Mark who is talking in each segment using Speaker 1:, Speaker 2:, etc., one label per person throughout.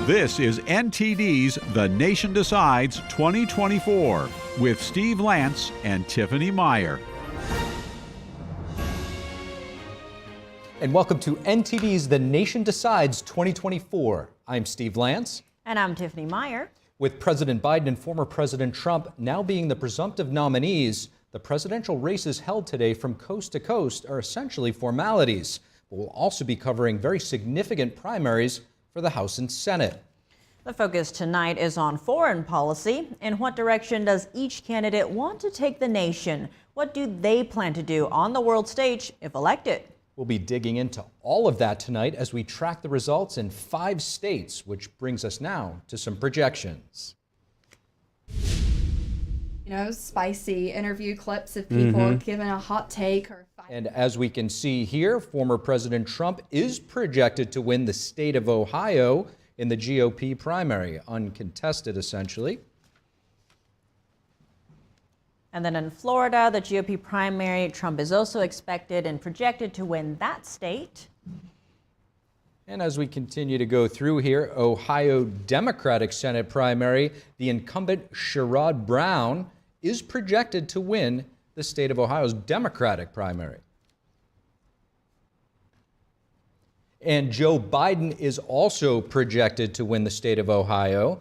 Speaker 1: This is NTD's The Nation Decides 2024 with Steve Lance and Tiffany Meier.
Speaker 2: And welcome to NTD's The Nation Decides 2024. I'm Steve Lance.
Speaker 3: And I'm Tiffany Meier.
Speaker 2: With President Biden and former President Trump now being the presumptive nominees, the presidential races held today from coast to coast are essentially formalities. But we'll also be covering very significant primaries for the House and Senate.
Speaker 3: The focus tonight is on foreign policy. In what direction does each candidate want to take the nation? What do they plan to do on the world stage if elected?
Speaker 2: We'll be digging into all of that tonight as we track the results in 5 states, which brings us now to some projections.
Speaker 4: Spicy interview clips of people giving a hot take or
Speaker 2: And as we can see here, former President Trump is projected to win the state of Ohio in the GOP primary, uncontested essentially.
Speaker 3: And then in Florida, the GOP primary, Trump is also expected and projected to win that state.
Speaker 2: And as we continue to go through here, Ohio Democratic Senate primary, the incumbent Sherrod Brown is projected to win the state of Ohio's Democratic primary. And Joe Biden is also projected to win the state of Ohio.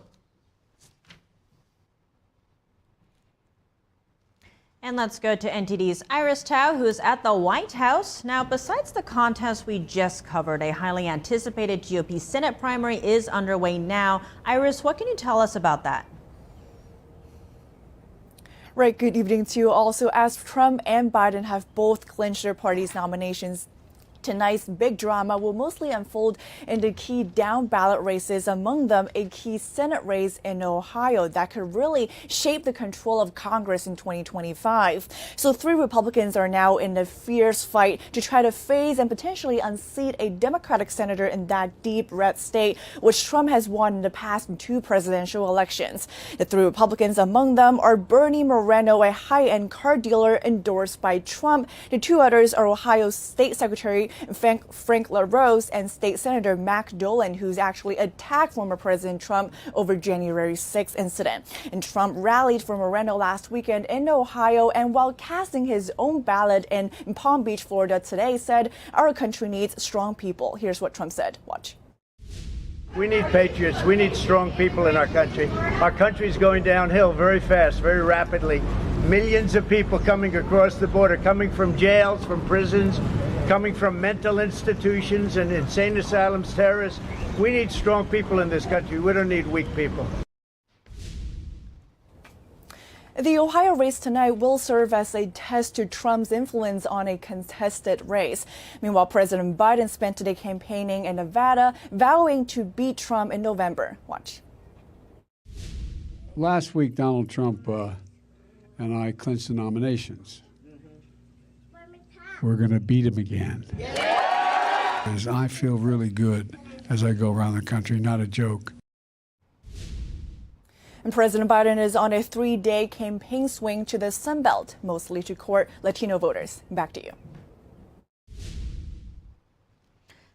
Speaker 3: And let's go to NTD's Iris Tao, who is at the White House. Now, besides the contest we just covered, a highly anticipated GOP Senate primary is underway now. Iris, what can you tell us about that?
Speaker 5: Right, good evening to you. Also, as Trump and Biden have both clinched their party's nominations, tonight's big drama will mostly unfold in the key down ballot races, among them a key Senate race in Ohio that could really shape the control of Congress in 2025. So 3 Republicans are now in a fierce fight to try to phase and potentially unseat a Democratic senator in that deep red state, which Trump has won in the past 2 presidential elections. The 3 Republicans among them are Bernie Moreno, a high-end car dealer endorsed by Trump. The 2 others are Ohio's State Secretary Frank LaRose and State Senator Mac Dolan, who's actually attacked former President Trump over January 6th incident. And Trump rallied for Moreno last weekend in Ohio, and while casting his own ballot in Palm Beach, Florida today, said our country needs strong people. Here's what Trump said. Watch.
Speaker 6: We need patriots. We need strong people in our country. Our country is going downhill very fast, very rapidly. Millions of people coming across the border, coming from jails, from prisons, coming from mental institutions and insane asylums, terrorists. We need strong people in this country. We don't need weak people.
Speaker 5: The Ohio race tonight will serve as a test to Trump's influence on a contested race. Meanwhile, President Biden spent today campaigning in Nevada, vowing to beat Trump in November. Watch.
Speaker 7: Last week, Donald Trump and I clinched the nominations. We're going to beat him again. Because I feel really good as I go around the country, not a joke.
Speaker 5: And President Biden is on a 3-day campaign swing to the Sun Belt, mostly to court Latino voters. Back to you.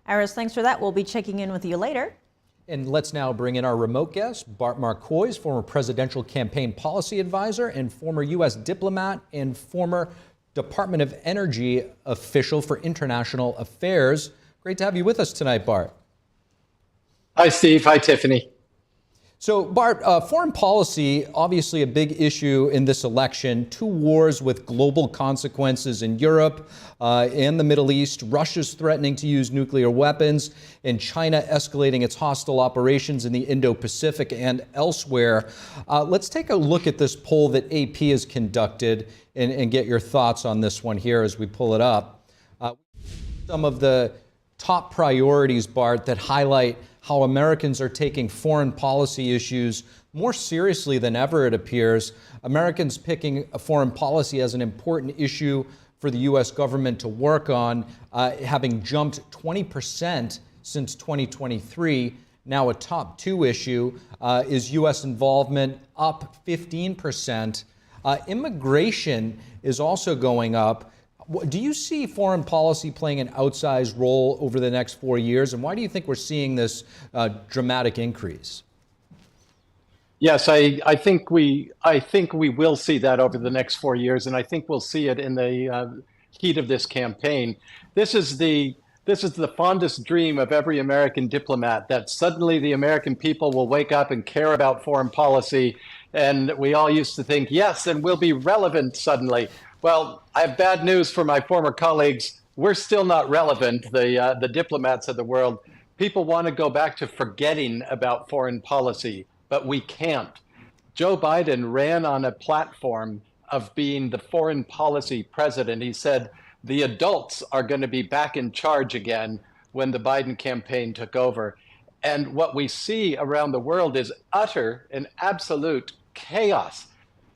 Speaker 3: Iris, thanks for that. We'll be checking in with you later.
Speaker 2: And let's now bring in our remote guest, Bart Marcois, former presidential campaign policy advisor and former U.S. diplomat and former Department of Energy official for international affairs. Great to have you with us tonight, Bart.
Speaker 8: Hi, Steve. Hi, Tiffany.
Speaker 2: So, Bart, foreign policy, obviously a big issue in this election. 2 wars with global consequences in Europe and the Middle East. Russia's threatening to use nuclear weapons, and China escalating its hostile operations in the Indo-Pacific and elsewhere. Let's take a look at this poll that AP has conducted and get your thoughts on this one here as we pull it up. Some of the top priorities, Bart, that highlight how Americans are taking foreign policy issues more seriously than ever, it appears. Americans picking a foreign policy as an important issue for the U.S. government to work on, having jumped 20% since 2023. Now a top 2 issue is U.S. involvement, up 15%. Immigration is also going up. Do you see foreign policy playing an outsized role over the next 4 years? And why do you think we're seeing this dramatic increase?
Speaker 8: Yes, I think we will see that over the next 4 years, and I think we'll see it in the heat of this campaign. This is the fondest dream of every American diplomat, that suddenly the American people will wake up and care about foreign policy. And we all used to think, yes, and we'll be relevant suddenly. Well, I have bad news for my former colleagues. We're still not relevant, the diplomats of the world. People want to go back to forgetting about foreign policy, but we can't. Joe Biden ran on a platform of being the foreign policy president. He said, the adults are going to be back in charge again when the Biden campaign took over. And what we see around the world is utter and absolute chaos.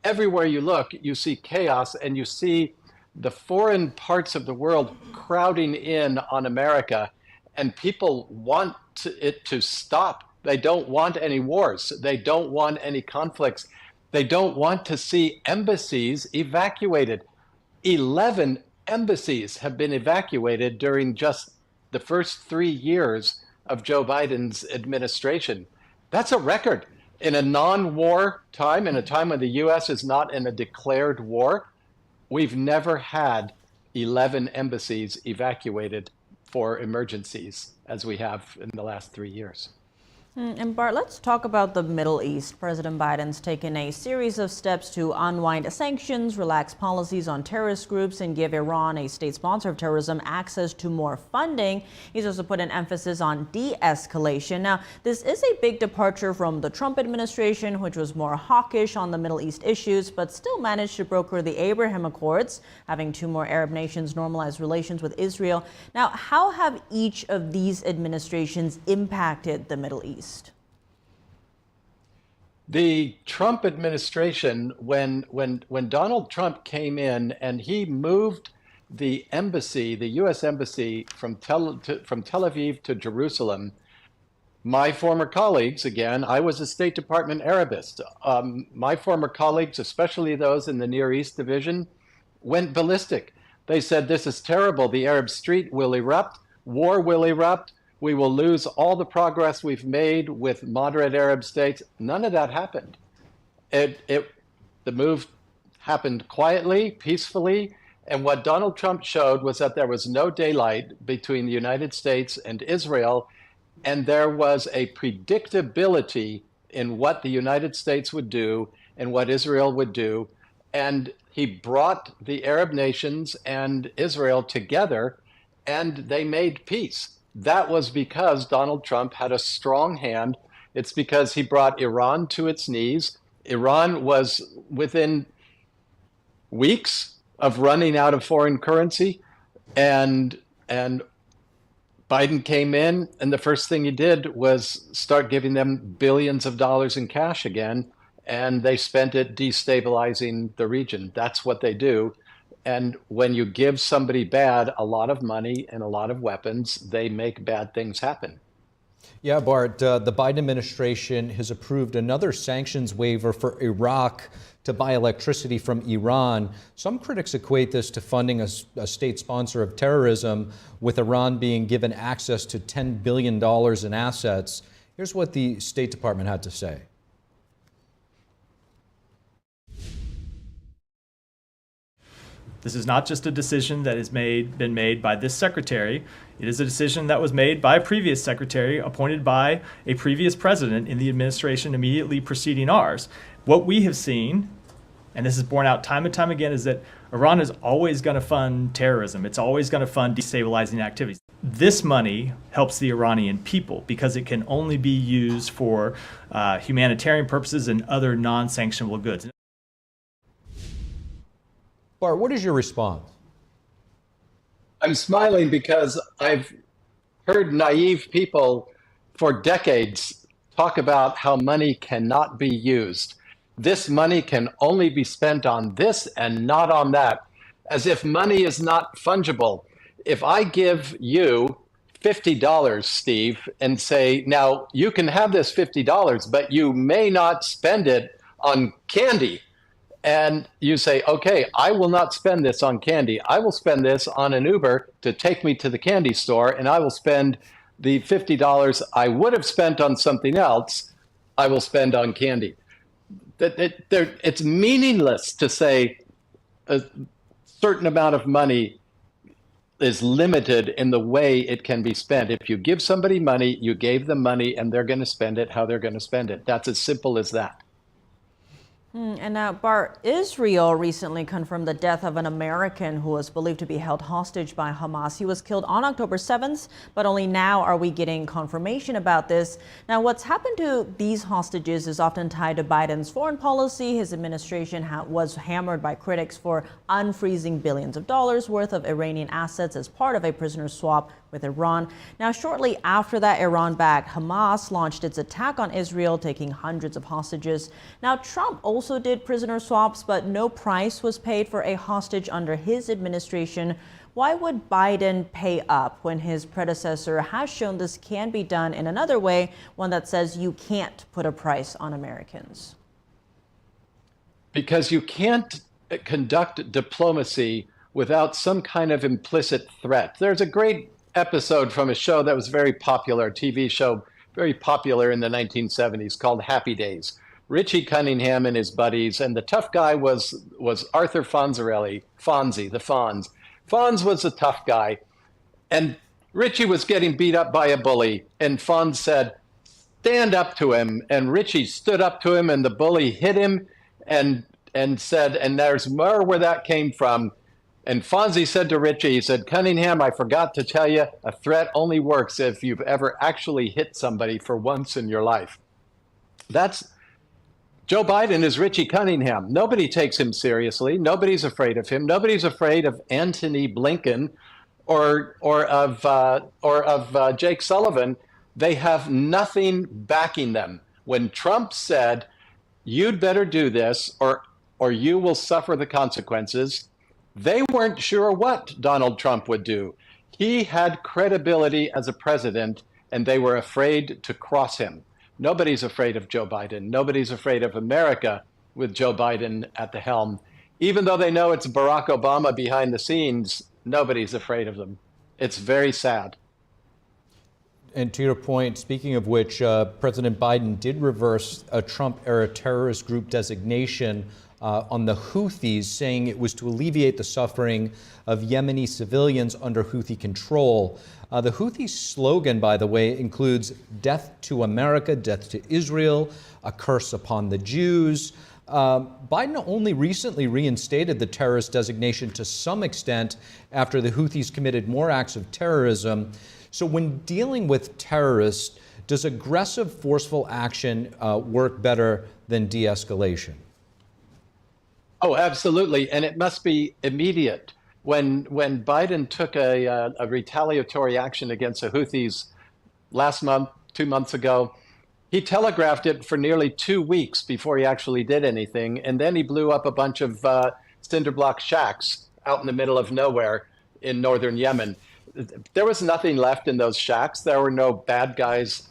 Speaker 8: Everywhere you look, you see chaos, and you see the foreign parts of the world crowding in on America, and people want it to stop. They don't want any wars. They don't want any conflicts. They don't want to see embassies evacuated. 11 embassies have been evacuated during just the first 3 years of Joe Biden's administration. That's a record. In a non-war time, in a time when the U.S. is not in a declared war, we've never had 11 embassies evacuated for emergencies as we have in the last 3 years.
Speaker 3: And Bart, let's talk about the Middle East. President Biden's taken a series of steps to unwind sanctions, relax policies on terrorist groups, and give Iran, a state sponsor of terrorism, access to more funding. He's also put an emphasis on de-escalation. Now, this is a big departure from the Trump administration, which was more hawkish on the Middle East issues, but still managed to broker the Abraham Accords, having 2 more Arab nations normalize relations with Israel. Now, how have each of these administrations impacted the Middle East?
Speaker 8: The Trump administration, when Donald Trump came in and he moved the embassy, the U.S. embassy from Tel Aviv to Jerusalem, my former colleagues, again, I was a State Department Arabist, my former colleagues, especially those in the Near East division, went ballistic. They said, this is terrible. The Arab street will erupt. War will erupt. We will lose all the progress we've made with moderate Arab states. None of that happened. The move happened quietly, peacefully, and what Donald Trump showed was that there was no daylight between the United States and Israel, and there was a predictability in what the United States would do and what Israel would do. And he brought the Arab nations and Israel together, and they made peace. That was because Donald Trump had a strong hand. It's because he brought Iran to its knees. Iran was within weeks of running out of foreign currency, and Biden came in, and the first thing he did was start giving them billions of dollars in cash again, and they spent it destabilizing the region. That's what they do. And when you give somebody bad a lot of money and a lot of weapons, they make bad things happen.
Speaker 2: Yeah, Bart, the Biden administration has approved another sanctions waiver for Iraq to buy electricity from Iran. Some critics equate this to funding a state sponsor of terrorism, with Iran being given access to $10 billion in assets. Here's what the State Department had to say.
Speaker 9: This is not just a decision that has been made by this secretary. It is a decision that was made by a previous secretary appointed by a previous president in the administration immediately preceding ours. What we have seen, and this is borne out time and time again, is that Iran is always going to fund terrorism. It's always going to fund destabilizing activities. This money helps the Iranian people because it can only be used for humanitarian purposes and other non-sanctionable goods.
Speaker 2: Bart, what is your response?
Speaker 8: I'm smiling because I've heard naive people for decades talk about how money cannot be used. This money can only be spent on this and not on that, as if money is not fungible. If I give you $50, Steve, and say, now you can have this $50, but you may not spend it on candy, and you say, okay, I will not spend this on candy. I will spend this on an Uber to take me to the candy store, and I will spend the $50 I would have spent on something else, I will spend on candy. It's meaningless to say a certain amount of money is limited in the way it can be spent. If you give somebody money, you gave them money, and they're going to spend it how they're going to spend it. That's as simple as that.
Speaker 3: And now, Bart, Israel recently confirmed the death of an American who was believed to be held hostage by Hamas. He was killed on October 7th, but only now are we getting confirmation about this. Now, what's happened to these hostages is often tied to Biden's foreign policy. His administration was hammered by critics for unfreezing billions of dollars worth of Iranian assets as part of a prisoner swap with Iran. Now, shortly after that, Iran-backed Hamas launched its attack on Israel, taking hundreds of hostages. Now, Trump also did prisoner swaps, but no price was paid for a hostage under his administration. Why would Biden pay up when his predecessor has shown this can be done in another way, one that says you can't put a price on Americans?
Speaker 8: Because you can't conduct diplomacy without some kind of implicit threat. There's a great episode from a show that was very popular, a TV show very popular in the 1970s called Happy Days. Richie Cunningham and his buddies, and the tough guy was Arthur Fonzarelli, Fonzie, the Fonz. Fonz was a tough guy, and Richie was getting beat up by a bully, and Fonz said, stand up to him, and Richie stood up to him, and the bully hit him and said, and there's more where that came from. And Fonzie said to Richie, he said, Cunningham, I forgot to tell you, a threat only works if you've ever actually hit somebody for once in your life. That's Joe Biden is Richie Cunningham. Nobody takes him seriously. Nobody's afraid of him. Nobody's afraid of Antony Blinken or of Jake Sullivan. They have nothing backing them. When Trump said, you'd better do this or you will suffer the consequences, they weren't sure what Donald Trump would do. He had credibility as a president, and they were afraid to cross him. Nobody's afraid of Joe Biden. Nobody's afraid of America with Joe Biden at the helm. Even though they know it's Barack Obama behind the scenes, nobody's afraid of them. It's very sad.
Speaker 2: And to your point, speaking of which, President Biden did reverse a Trump-era terrorist group designation on the Houthis, saying it was to alleviate the suffering of Yemeni civilians under Houthi control. The Houthi slogan, by the way, includes death to America, death to Israel, a curse upon the Jews. Biden only recently reinstated the terrorist designation to some extent after the Houthis committed more acts of terrorism. So when dealing with terrorists, does aggressive, forceful action work better than de-escalation?
Speaker 8: Oh, absolutely. And it must be immediate. When Biden took a retaliatory action against the Houthis last month, 2 months ago, he telegraphed it for nearly 2 weeks before he actually did anything. And then he blew up a bunch of cinder block shacks out in the middle of nowhere in northern Yemen. There was nothing left in those shacks. There were no bad guys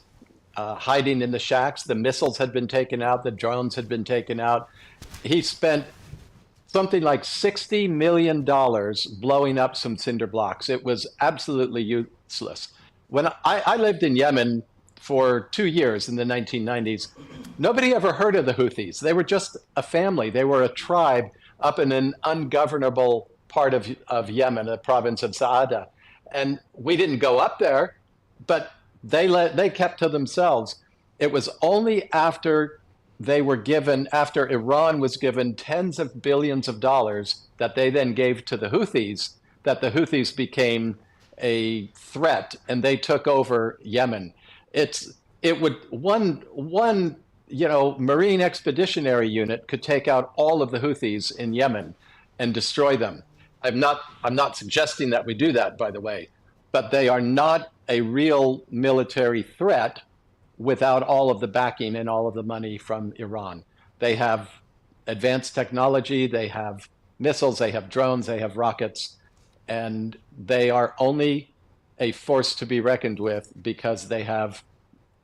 Speaker 8: hiding in the shacks. The missiles had been taken out. The drones had been taken out. He spent something like $60 million blowing up some cinder blocks. It was absolutely useless. When I lived in Yemen for 2 years in the 1990s, nobody ever heard of the Houthis. They were just a family. They were a tribe up in an ungovernable part of Yemen, the province of Saada. And we didn't go up there, but they kept to themselves. It was only after Iran was given tens of billions of dollars that they then gave to the Houthis, that the Houthis became a threat and they took over Yemen. One Marine Expeditionary Unit could take out all of the Houthis in Yemen and destroy them. I'm not suggesting that we do that, by the way, but they are not a real military threat without all of the backing and all of the money from Iran. They have advanced technology, they have missiles, they have drones, they have rockets, and they are only a force to be reckoned with because they have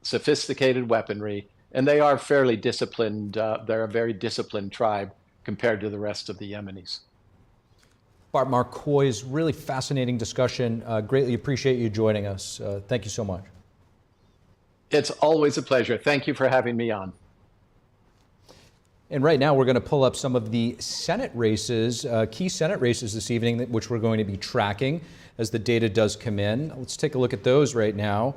Speaker 8: sophisticated weaponry, and they are fairly disciplined. They're a very disciplined tribe. compared to the rest of the Yemenis.
Speaker 2: Bart Marcois, really fascinating discussion. Greatly appreciate you joining us. Thank you so much.
Speaker 8: It's always a pleasure. Thank you for having me on.
Speaker 2: And right now, we're going to pull up some of the Senate races, key Senate races this evening, which we're going to be tracking as the data does come in. Let's take a look at those right now.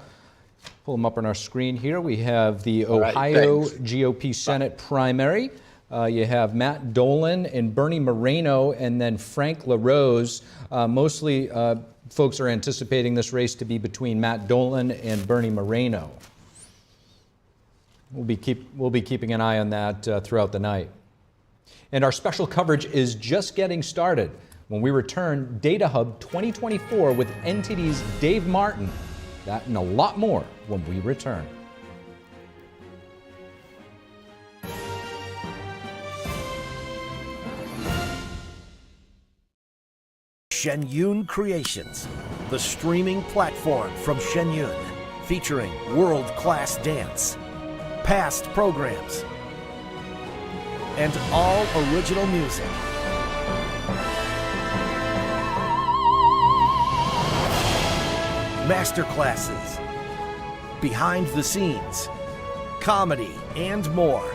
Speaker 2: Pull them up on our screen here. We have the Ohio GOP Senate primary. You have Matt Dolan and Bernie Moreno, and then Frank LaRose. Mostly, folks are anticipating this race to be between Matt Dolan and Bernie Moreno. We'll be keeping an eye on that throughout the night. And our special coverage is just getting started. When we return, Data Hub 2024 with NTD's Dave Martin. That and a lot more when we return.
Speaker 10: Shenyun Creations, the streaming platform from Shenyun, featuring world-class dance, past programs, and all original music. Masterclasses, behind the scenes, comedy, and more.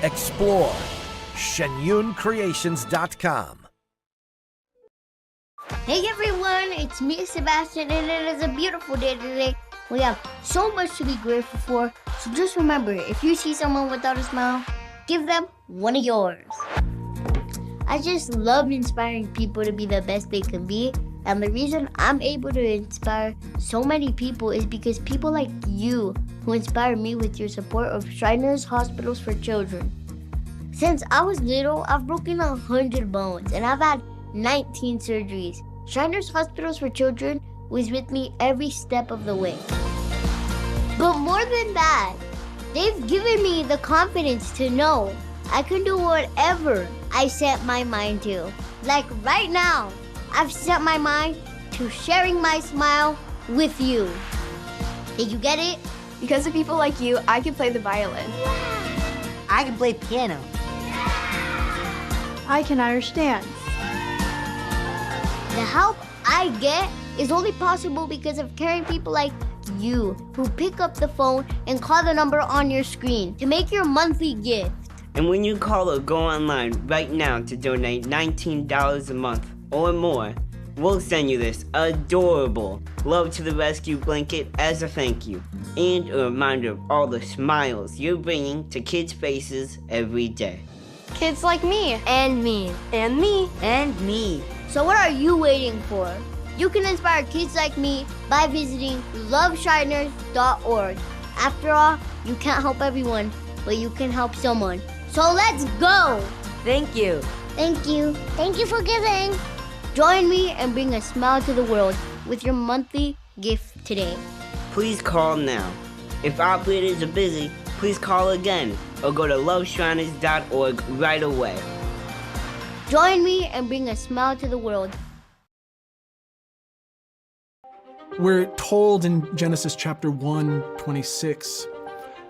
Speaker 10: Explore shenyuncreations.com.
Speaker 11: Hey everyone, it's me, Sebastian, and it is a beautiful day today. We have so much to be grateful for, so just remember, if you see someone without a smile, give them one of yours. I just love inspiring people to be the best they can be, and the reason I'm able to inspire so many people is because people like you who inspire me with your support of Shriners Hospitals for Children. Since I was little, I've broken 100 bones, and I've had 19 surgeries. Shriners Hospitals for Children was with me every step of the way. But more than that, they've given me the confidence to know I can do whatever I set my mind to. Like right now, I've set my mind to sharing my smile with you. Did you get it?
Speaker 4: Because of people like you, I can play the violin.
Speaker 11: I can play piano.
Speaker 12: I can understand.
Speaker 11: The help I get is only possible because of caring people like you who pick up the phone and call the number on your screen to make your monthly gift.
Speaker 13: And when you call or go online right now to donate $19 a month or more, we'll send you this adorable Love to the Rescue blanket as a thank you and a reminder of all the smiles you're bringing to kids' faces every day.
Speaker 12: Kids like me.
Speaker 11: And me.
Speaker 12: And me.
Speaker 11: And me. So what are you waiting for? You can inspire kids like me by visiting loveshriners.org. After all, you can't help everyone, but you can help someone. So let's go!
Speaker 12: Thank you.
Speaker 11: Thank you. Thank you for giving. Join me and bring a smile to the world with your monthly gift today.
Speaker 13: Please call now. If operators are busy, please call again or go to loveshriners.org right away.
Speaker 11: Join me and bring a smile to the world.
Speaker 14: We're told in Genesis chapter 1:26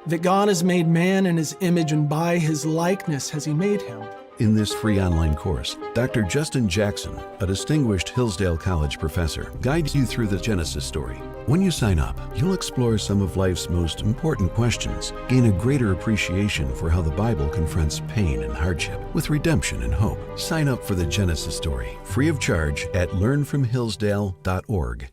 Speaker 14: that God has made man in his image, and by his likeness has he made him.
Speaker 15: In this free online course, Dr. Justin Jackson, a distinguished Hillsdale College professor, guides you through the Genesis story. When you sign up, you'll explore some of life's most important questions, gain a greater appreciation for how the Bible confronts pain and hardship with redemption and hope. Sign up for the Genesis story, free of charge at learnfromhillsdale.org.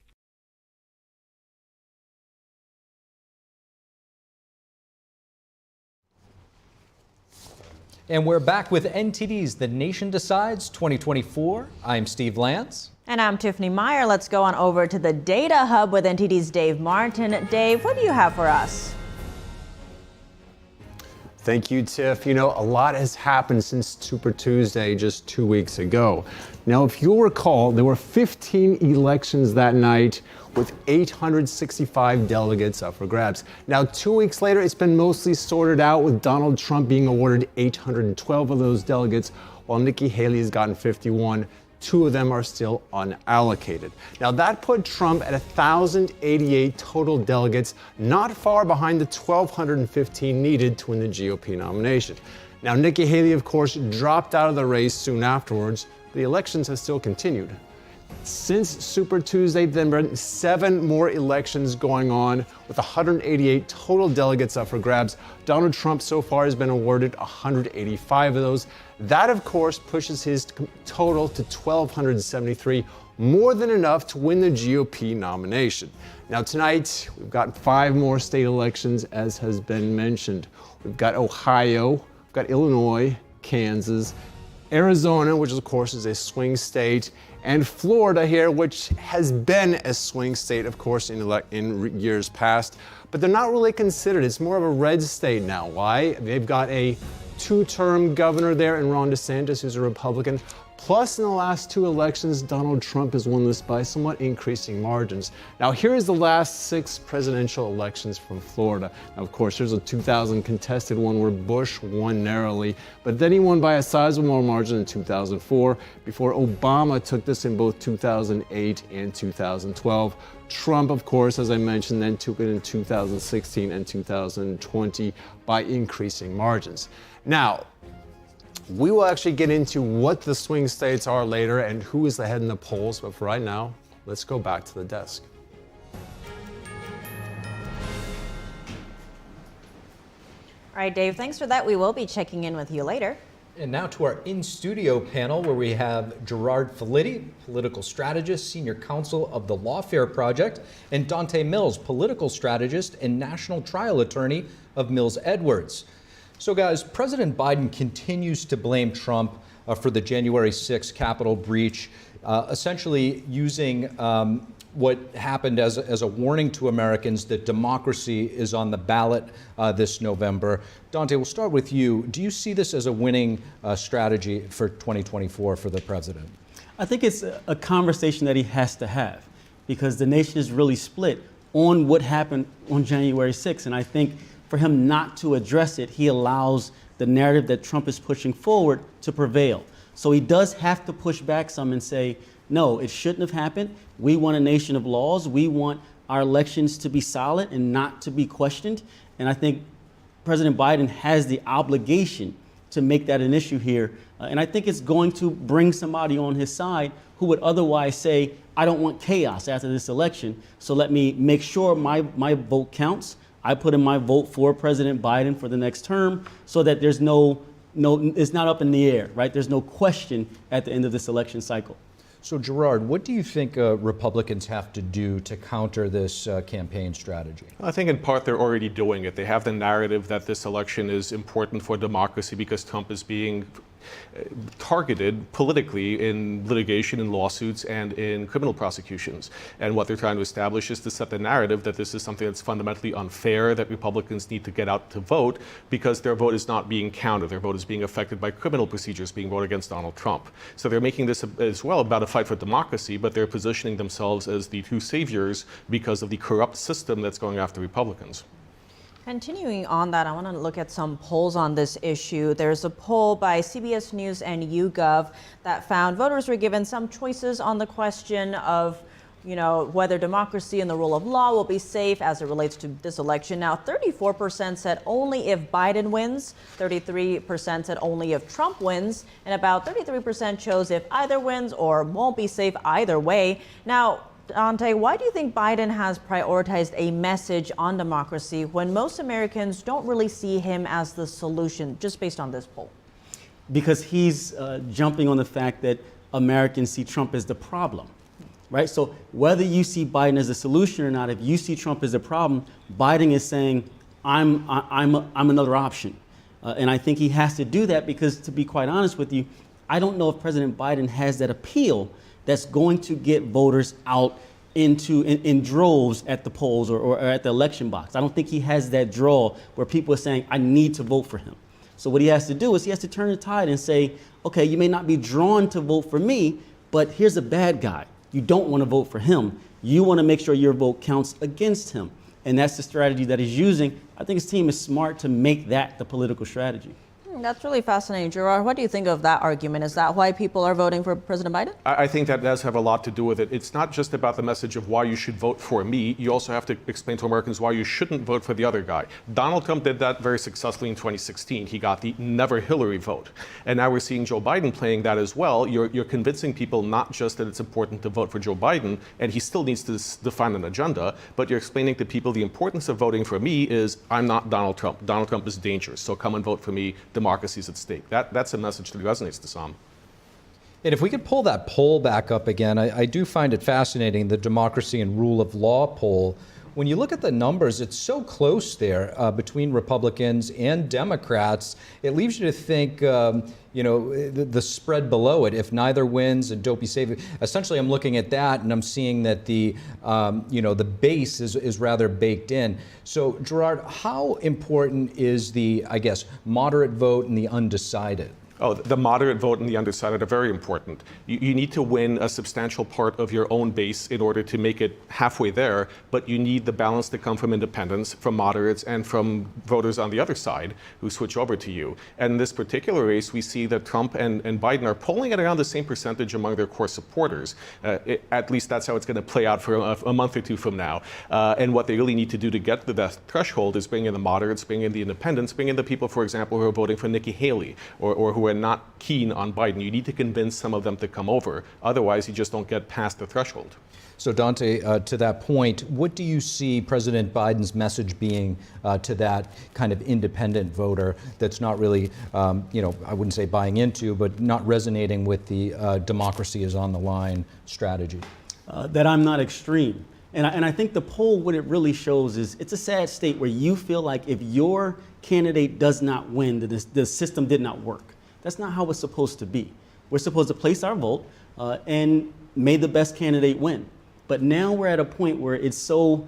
Speaker 2: And we're back with NTD's The Nation Decides 2024. I'm Steve Lance.
Speaker 3: And I'm Tiffany Meier. Let's go on over to the Data Hub with NTD's Dave Martin. Dave, what do you have for us?
Speaker 16: Thank you, Tiff. You know, a lot has happened since Super Tuesday just 2 weeks ago. Now, if you'll recall, there were 15 elections that night with 865 delegates up for grabs. Now, 2 weeks later, it's been mostly sorted out, with Donald Trump being awarded 812 of those delegates, while Nikki Haley has gotten 51. 2 of them are still unallocated. Now, that put Trump at 1,088 total delegates, not far behind the 1,215 needed to win the GOP nomination. Now, Nikki Haley, of course, dropped out of the race soon afterwards. The elections have still continued. Since Super Tuesday, there have been 7 more elections going on with 188 total delegates up for grabs. Donald Trump so far has been awarded 185 of those. That, of course, pushes his total to 1,273, more than enough to win the GOP nomination. Now tonight, we've got 5 more state elections, as has been mentioned. We've got Ohio, we've got Illinois, Kansas, Arizona, which of course is a swing state, and Florida here, which has been a swing state, of course, in years past, but they're not really considered. It's more of a red state now. Why? They've got a 2-term governor there in Ron DeSantis, who's a Republican. Plus, in the last 2 elections, Donald Trump has won this by somewhat increasing margins. Now, here is the last 6 presidential elections from Florida. Now, of course, there's a 2000 contested one where Bush won narrowly, but then he won by a sizable margin in 2004 before Obama took this in both 2008 and 2012. Trump, of course, as I mentioned, then took it in 2016 and 2020 by increasing margins. Now, we will actually get into what the swing states are later and who is ahead in the polls, but for right now, let's go back to the desk.
Speaker 3: All right, Dave, thanks for that. We will be checking in with you later.
Speaker 2: And now to our in-studio panel, where we have Gerard Filitti, political strategist, senior counsel of the Lawfare Project, and Dante Mills, political strategist and national trial attorney of Mills Edwards. So guys, President Biden continues to blame Trump for the January 6th Capitol breach, essentially using what happened as a warning to Americans that democracy is on the ballot this November. Dante, we'll start with you. Do you see this as a winning strategy for 2024 for the president?
Speaker 17: I think it's a conversation that he has to have, because the nation is really split on what happened on January 6th. And I think for him not to address it, he allows the narrative that Trump is pushing forward to prevail. So he does have to push back some and say, no, it shouldn't have happened. We want a nation of laws. We want our elections to be solid and not to be questioned. And I think President Biden has the obligation to make that an issue here. And I think it's going to bring somebody on his side who would otherwise say, I don't want chaos after this election, so let me make sure my vote counts. I put in my vote for President Biden for the next term so that there's it's not up in the air, right? There's no question at the end of this election cycle.
Speaker 2: So Gerard, what do you think Republicans have to do to counter this campaign strategy?
Speaker 18: I think in part they're already doing it. They have the narrative that this election is important for democracy because Trump is being targeted politically in litigation, in lawsuits, and in criminal prosecutions. And what they're trying to establish is to set the narrative that this is something that's fundamentally unfair, that Republicans need to get out to vote because their vote is not being counted. Their vote is being affected by criminal procedures being brought against Donald Trump. So they're making this as well about a fight for democracy, but they're positioning themselves as the true saviors because of the corrupt system that's going after Republicans.
Speaker 3: Continuing on that, I want to look at some polls on this issue. There's a poll by CBS News and YouGov that found voters were given some choices on the question of, whether democracy and the rule of law will be safe as it relates to this election. Now, 34% said only if Biden wins, 33% said only if Trump wins, and about 33% chose if either wins or won't be safe either way. Now, Dante, why do you think Biden has prioritized a message on democracy when most Americans don't really see him as the solution, just based on this poll?
Speaker 17: Because he's jumping on the fact that Americans see Trump as the problem, right? So whether you see Biden as a solution or not, if you see Trump as a problem, Biden is saying, I'm another option. And I think he has to do that because, to be quite honest with you, I don't know if President Biden has that appeal that's going to get voters out in droves at the polls or at the election box. I don't think he has that draw where people are saying, I need to vote for him. So what he has to do is he has to turn the tide and say, okay, you may not be drawn to vote for me, but here's a bad guy. You don't want to vote for him. You want to make sure your vote counts against him. And that's the strategy that he's using. I think his team is smart to make that the political strategy.
Speaker 3: That's really fascinating. Gerard, what do you think of that argument? Is that why people are voting for President Biden?
Speaker 18: I think that does have a lot to do with it. It's not just about the message of why you should vote for me. You also have to explain to Americans why you shouldn't vote for the other guy. Donald Trump did that very successfully in 2016. He got the never Hillary vote. And now we're seeing Joe Biden playing that as well. You're convincing people not just that it's important to vote for Joe Biden, and he still needs to define an agenda, but you're explaining to people the importance of voting for me is I'm not Donald Trump. Donald Trump is dangerous, so come and vote for me. Democracy is at stake. That's a message that resonates to some.
Speaker 2: And if we could pull that poll back up again, I do find it fascinating, the democracy and rule of law poll. When you look at the numbers, it's so close there between Republicans and Democrats. It leaves you to think, the spread below it. If neither wins, and don't be safe. Essentially, I'm looking at that and I'm seeing that the base is rather baked in. So, Gerard, how important is the, moderate vote and the undecided?
Speaker 18: Oh, the moderate vote and the undecided are very important. You need to win a substantial part of your own base in order to make it halfway there, but you need the balance to come from independents, from moderates, and from voters on the other side who switch over to you. And in this particular race, we see that Trump and Biden are polling at around the same percentage among their core supporters. At least that's how it's going to play out for a month or two from now. And what they really need to do to get to that threshold is bring in the moderates, bring in the independents, bring in the people, for example, who are voting for Nikki Haley or who are not keen on Biden. You need to convince some of them to come over. Otherwise, you just don't get past the threshold.
Speaker 2: So, Dante, to that point, what do you see President Biden's message being to that kind of independent voter that's not really, I wouldn't say buying into, but not resonating with the democracy is on the line strategy?
Speaker 17: That I'm not extreme. And I think the poll, what it really shows is it's a sad state where you feel like if your candidate does not win, the system did not work. That's not how it's supposed to be. We're supposed to place our vote and may the best candidate win. But now we're at a point where it's so,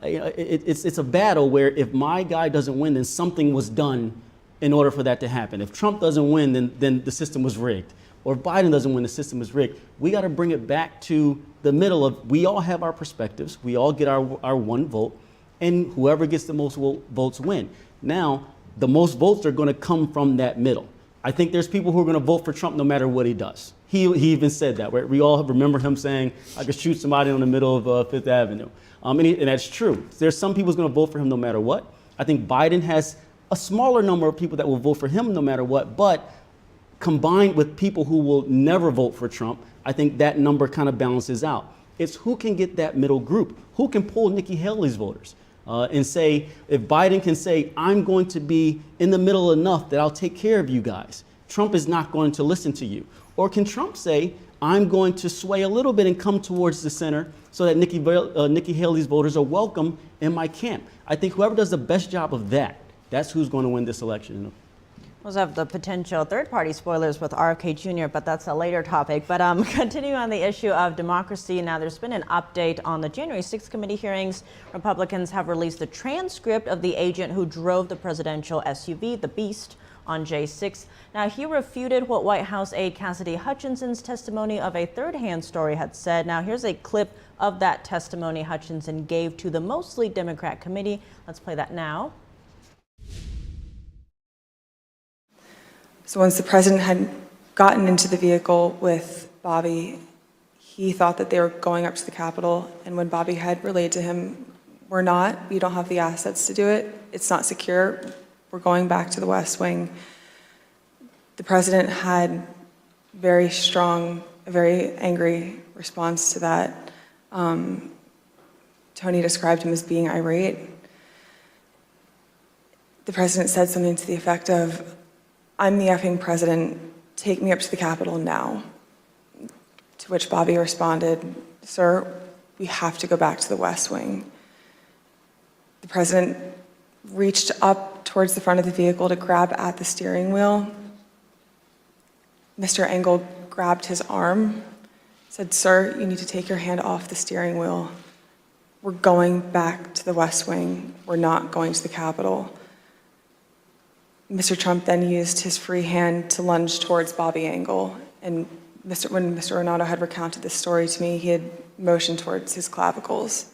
Speaker 17: it's a battle where if my guy doesn't win, then something was done in order for that to happen. If Trump doesn't win, then the system was rigged. Or if Biden doesn't win, the system is rigged. We got to bring it back to the middle of, we all have our perspectives, we all get our one vote, and whoever gets the most votes win. Now, the most votes are going to come from that middle. I think there's people who are going to vote for Trump no matter what he does. He even said that. Right? We all remember him saying, I could shoot somebody in the middle of Fifth Avenue. And that's true. There's some people who's going to vote for him no matter what. I think Biden has a smaller number of people that will vote for him no matter what. But combined with people who will never vote for Trump, I think that number kind of balances out. It's who can get that middle group, who can pull Nikki Haley's voters. And say, if Biden can say, I'm going to be in the middle enough that I'll take care of you guys, Trump is not going to listen to you. Or can Trump say, I'm going to sway a little bit and come towards the center so that Nikki Haley's voters are welcome in my camp? I think whoever does the best job of that, that's who's going to win this election.
Speaker 3: We also have the potential third-party spoilers with RFK Jr., but that's a later topic. But continuing on the issue of democracy, now there's been an update on the January 6th committee hearings. Republicans have released the transcript of the agent who drove the presidential SUV, the Beast, on J6. Now, he refuted what White House aide Cassidy Hutchinson's testimony of a third-hand story had said. Now, here's a clip of that testimony Hutchinson gave to the mostly Democrat committee. Let's play that now.
Speaker 19: So once the president had gotten into the vehicle with Bobby, he thought that they were going up to the Capitol. And when Bobby had relayed to him, we don't have the assets to do it. It's not secure. We're going back to the West Wing. The president had very strong, a very angry response to that. Tony described him as being irate. The president said something to the effect of, I'm the effing president, take me up to the Capitol now. To which Bobby responded, sir, we have to go back to the West Wing. The president reached up towards the front of the vehicle to grab at the steering wheel. Mr. Engel grabbed his arm, said, sir, you need to take your hand off the steering wheel. We're going back to the West Wing. We're not going to the Capitol. Mr. Trump then used his free hand to lunge towards Bobby Engel. And when Mr. Renato had recounted this story to me, he had motioned towards his clavicles.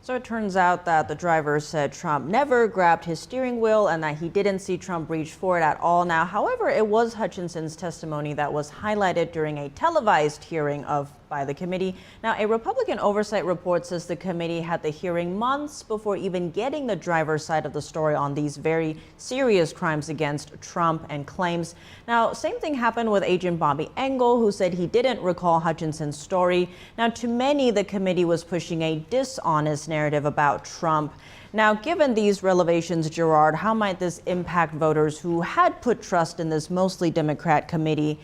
Speaker 3: So it turns out that the driver said Trump never grabbed his steering wheel and that he didn't see Trump reach for it at all. Now, however, it was Hutchinson's testimony that was highlighted during a televised hearing by the committee. Now, a Republican oversight report says the committee had the hearing months before even getting the driver's side of the story on these very serious crimes against Trump and claims. Now, same thing happened with Agent Bobby Engel, who said he didn't recall Hutchinson's story. Now, to many, the committee was pushing a dishonest narrative about Trump. Now, given these revelations, Gerard, how might this impact voters who had put trust in this mostly Democrat committee,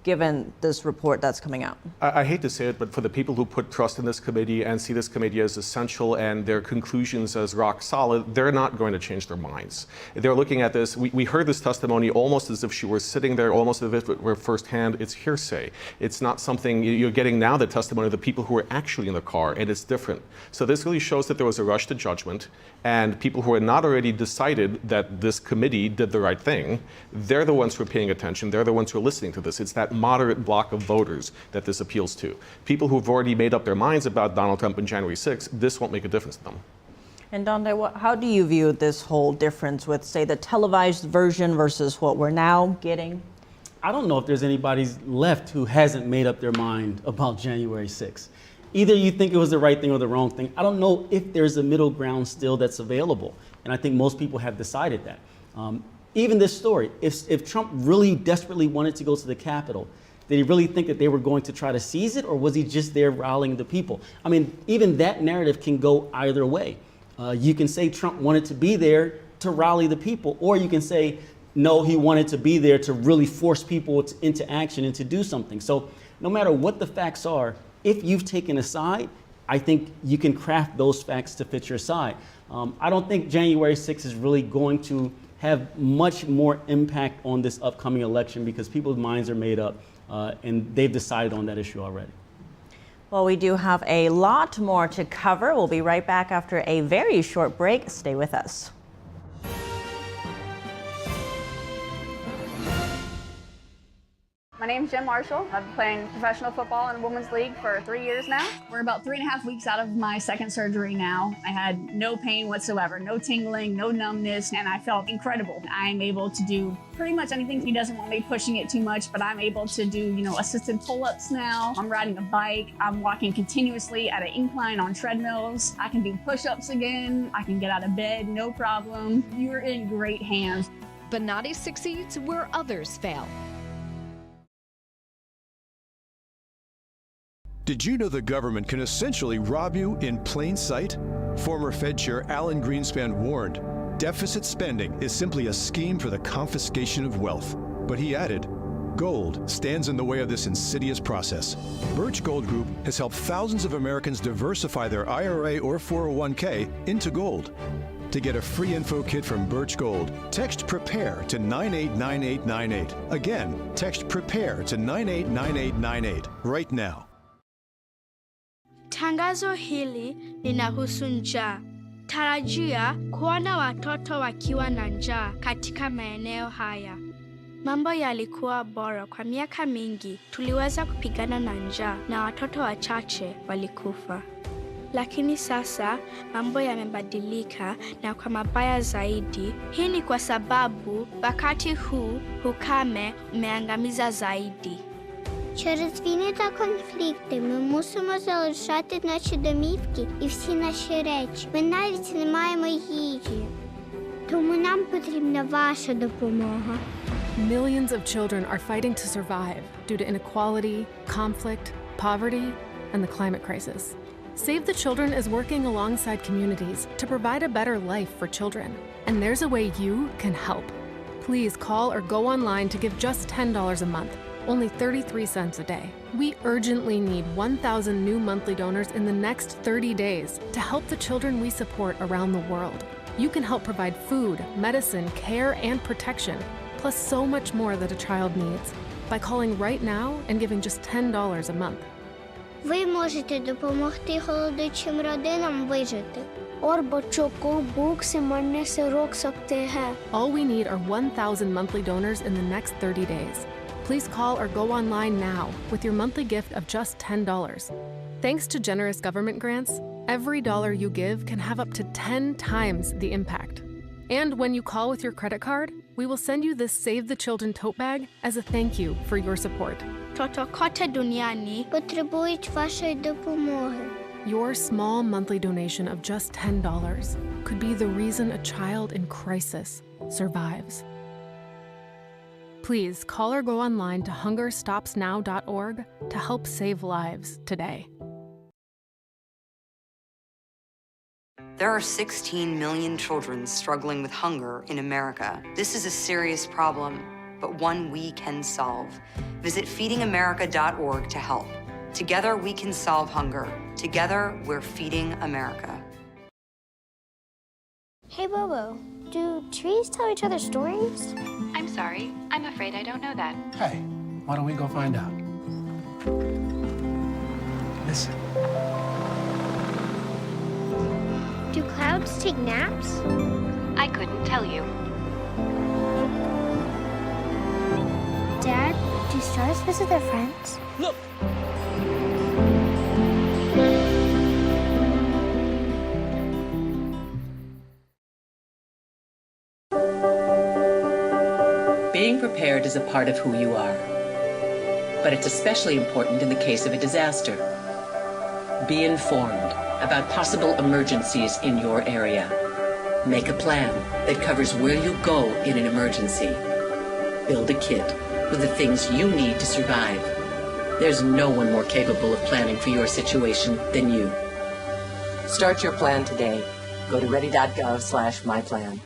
Speaker 3: given this report that's coming out?
Speaker 18: I hate to say it, but for the people who put trust in this committee and see this committee as essential and their conclusions as rock solid, they're not going to change their minds. They're looking at this. We heard this testimony almost as if she were sitting there, almost as if it were firsthand. It's hearsay. It's not something you're getting now, the testimony of the people who were actually in the car, and it's different. So this really shows that there was a rush to judgment, and people who had not already decided that this committee did the right thing, they're the ones who are paying attention. They're the ones who are listening to this. It's that moderate block of voters that this appeals to. People who've already made up their minds about Donald Trump on January 6th, this won't make a difference to them.
Speaker 3: And Dante, how do you view this whole difference with, say, the televised version versus what we're now getting?
Speaker 17: I don't know if there's anybody left who hasn't made up their mind about January 6th. Either you think it was the right thing or the wrong thing. I don't know if there's a middle ground still that's available. And I think most people have decided that. Even this story, if Trump really desperately wanted to go to the Capitol, did he really think that they were going to try to seize it, or was he just there rallying the people? I mean, even that narrative can go either way. You can say Trump wanted to be there to rally the people, or you can say, no, he wanted to be there to really force people into action and to do something. So no matter what the facts are, if you've taken a side, I think you can craft those facts to fit your side. I don't think January 6th is really going to have much more impact on this upcoming election because people's minds are made up and they've decided on that issue already.
Speaker 3: Well, we do have a lot more to cover. We'll be right back after a very short break. Stay with us.
Speaker 20: My name's Jen Marshall. I've been playing professional football in the Women's League for 3 years now. We're about 3.5 weeks out of my second surgery now. I had no pain whatsoever, no tingling, no numbness, and I felt incredible. I'm able to do pretty much anything. He doesn't want me pushing it too much, but I'm able to do, assisted pull-ups now. I'm riding a bike. I'm walking continuously at an incline on treadmills. I can do push-ups again. I can get out of bed, no problem. You're in great hands.
Speaker 21: Bonatti succeeds where others fail.
Speaker 22: Did you know the government can essentially rob you in plain sight? Former Fed Chair Alan Greenspan warned, deficit spending is simply a scheme for the confiscation of wealth. But he added, gold stands in the way of this insidious process. Birch Gold Group has helped thousands of Americans diversify their IRA or 401k into gold. To get a free info kit from Birch Gold, text PREPARE to 989898. Again, text PREPARE to 989898 right now.
Speaker 23: Tangazo hili linahusu njaa. Tarajia kuona watoto wakiwa na njaa katika maeneo haya. Mambo yalikuwa bora kwa miaka mingi. Tuliweza kupigana na njaa na watoto wachache walikufa. Lakini sasa mambo yamebadilika na kwa mabaya zaidi. Hii ni kwa sababu wakati huu ukame umeangamiza zaidi.
Speaker 11: Через війни та конфлікти ми мусимо залишати наші домівки і всі наші речі. Ми навіть не маємо їжі. Тому нам потрібна ваша допомога.
Speaker 24: Millions of children are fighting to survive due to inequality, conflict, poverty, and the climate crisis. Save the Children is working alongside communities to provide a better life for children. And there's a way you can help. Please call or go online to give just $10 a month. Only 33 cents a day. We urgently need 1,000 new monthly donors in the next 30 days to help the children we support around the world. You can help provide food, medicine, care, and protection, plus so much more that a child needs, by calling right now and giving just $10 a month.
Speaker 11: Ви можете допомогти голодуючим родинам вижити.
Speaker 24: All we need are 1,000 monthly donors in the next 30 days. Please call or go online now with your monthly gift of just $10. Thanks to generous government grants, Every dollar you give can have up to 10 times the impact. And when you call with your credit card, we will send you this Save the Children tote bag as a thank you for your support.
Speaker 11: Toto kote duniani potrzebują waszej pomocy.
Speaker 24: Your small monthly donation of just $10 could be the reason a child in crisis survives. Please call or go online to hungerstopsnow.org to help save lives today.
Speaker 1: There are 16 million children struggling with hunger in America. This is a serious problem, but one we can solve. Visit feedingamerica.org to help. Together we can solve hunger. Together we're feeding America.
Speaker 11: Hey Bobo, do trees tell each other stories?
Speaker 5: I'm sorry, I'm afraid I don't know that.
Speaker 6: Hey, why don't we go find out? Listen.
Speaker 11: Do clouds take naps?
Speaker 5: I couldn't tell you.
Speaker 11: Dad, do stars visit their friends?
Speaker 6: Look!
Speaker 7: Being prepared is a part of who you are, but it's especially important in the case of a disaster. Be informed about possible emergencies in your area. Make a plan that covers where you'll go in an emergency. Build a kit with the things you need to survive. There's no one more capable of planning for your situation than you. Start your plan today. Go to ready.gov/myplan.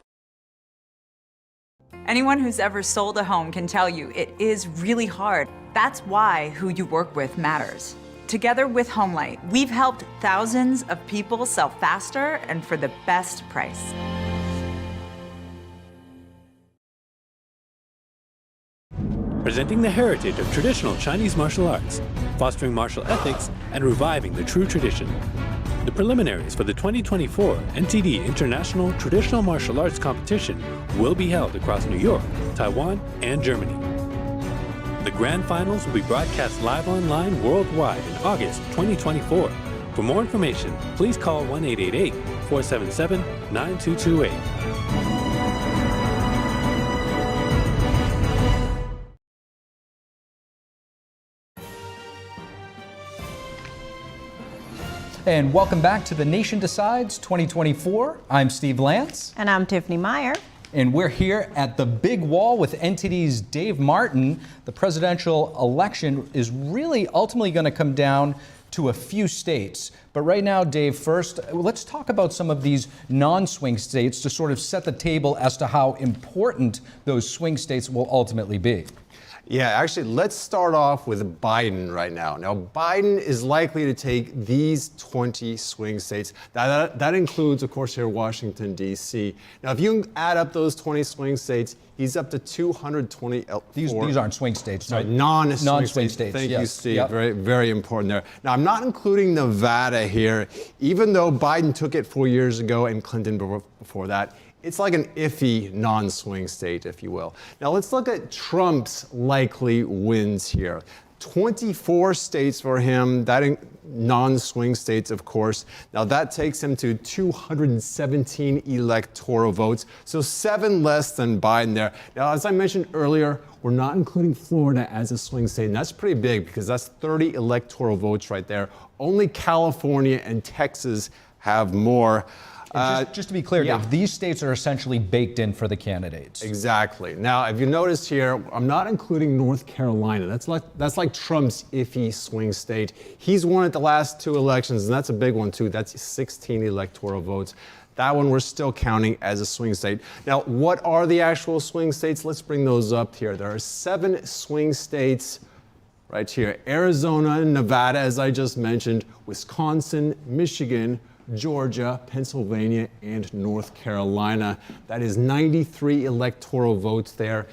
Speaker 25: Anyone who's ever sold a home can tell you it is really hard. That's why who you work with matters. Together with HomeLight, we've helped thousands of people sell faster and for the best price.
Speaker 26: Presenting the heritage of traditional Chinese martial arts, fostering martial ethics, and reviving the true tradition. The preliminaries for the 2024 NTD International Traditional Martial Arts Competition will be held across New York, Taiwan, and Germany. The grand finals will be broadcast live online worldwide in August 2024. For more information, please call 1-888-477-9228.
Speaker 2: And welcome back to The Nation Decides 2024. I'm Steve Lance.
Speaker 3: And I'm Tiffany Meier.
Speaker 2: And we're here at the big wall with NTD's Dave Martin. The presidential election is really ultimately going to come down to a few states. But right now, Dave, first, let's talk about some of these non-swing states to sort of set the table as to how important those swing states will ultimately be.
Speaker 16: Yeah, actually, let's start off with Biden right now. Now, Biden is likely to take these 20 swing states. That includes, of course, here Washington, D.C. Now, if you add up those 20 swing states, he's up to 224.
Speaker 2: These aren't swing states,
Speaker 16: Sorry,
Speaker 2: right?
Speaker 16: non-swing states. Thank you, Steve. Yep. Very, very important there. Now, I'm not including Nevada here, even though Biden took it 4 years ago and Clinton before that. It's like an iffy non-swing state, if you will. Now let's look at Trump's likely wins here. 24 states for him, that non-swing states, of course. Now that takes him to 217 electoral votes, so 7 less than Biden there. Now, as I mentioned earlier, we're not including Florida as a swing state, and that's pretty big because that's 30 electoral votes right there. Only California and Texas have more.
Speaker 2: Just to be clear, Dave, these states are essentially baked in for the candidates.
Speaker 16: Exactly. Now, if you notice here, I'm not including North Carolina. That's like Trump's iffy swing state. He's won at the last 2 elections, and that's a big one too. That's 16 electoral votes. That one we're still counting as a swing state. Now, what are the actual swing states? Let's bring those up here. There are 7 swing states right here. Arizona, Nevada, as I just mentioned, Wisconsin, Michigan, Georgia, Pennsylvania, and North Carolina. That is 93 electoral votes there.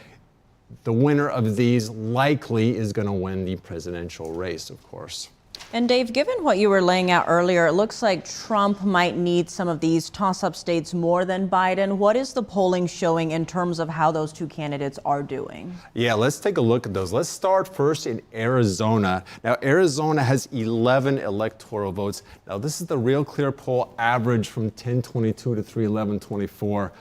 Speaker 16: The winner of these likely is going to win the presidential race, of course.
Speaker 3: And Dave, given what you were laying out earlier, it looks like Trump might need some of these toss-up states more than Biden. What is the polling showing in terms of how those two candidates are doing?
Speaker 16: Yeah, let's take a look at those. Let's start first in Arizona. Now, Arizona has 11 electoral votes. Now, this is the Real Clear poll average from 10/22 to 3/11/24.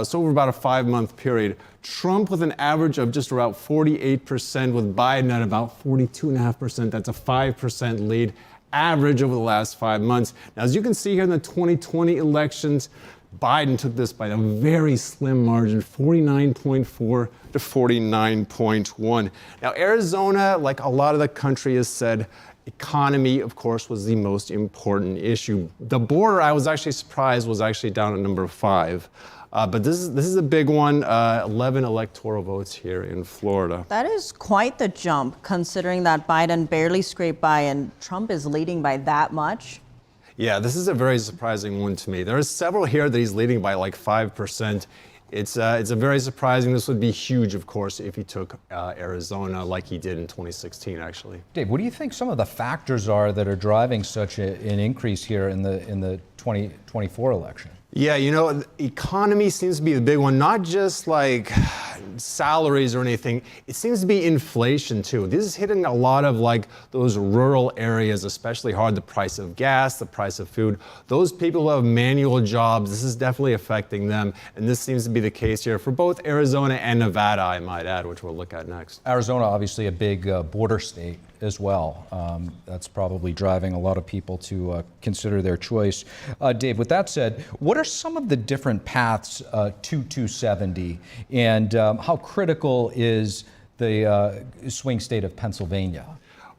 Speaker 16: So over about a 5-month period. Trump with an average of just about 48%, with Biden at about 42.5%. That's a 5% lead average over the last 5 months. Now, as you can see here in the 2020 elections, Biden took this by a very slim margin, 49.4 to 49.1. Now, Arizona, like a lot of the country has said, economy, of course, was the most important issue. The border, I was actually surprised, was actually down at number 5. But this is a big one, 11 electoral votes here in Florida.
Speaker 3: That is quite the jump, considering that Biden barely scraped by and Trump is leading by that much.
Speaker 16: Yeah, this is a very surprising one to me. There are several here that he's leading by like 5%. It's a very surprising. This would be huge, of course, if he took Arizona like he did in 2016, actually.
Speaker 2: Dave, what do you think some of the factors are that are driving such an increase here in the 2024 election?
Speaker 16: Yeah, you know, the economy seems to be the big one, not just like salaries or anything. It seems to be inflation too. This is hitting a lot of like those rural areas, especially hard. The price of gas, the price of food. Those people who have manual jobs, this is definitely affecting them. And this seems to be the case here for both Arizona and Nevada, I might add, which we'll look at next.
Speaker 2: Arizona, obviously a big border state as well. That's probably driving a lot of people to consider their choice. Dave, with that said, what are some of the different paths to 270, and how critical is the swing state of Pennsylvania?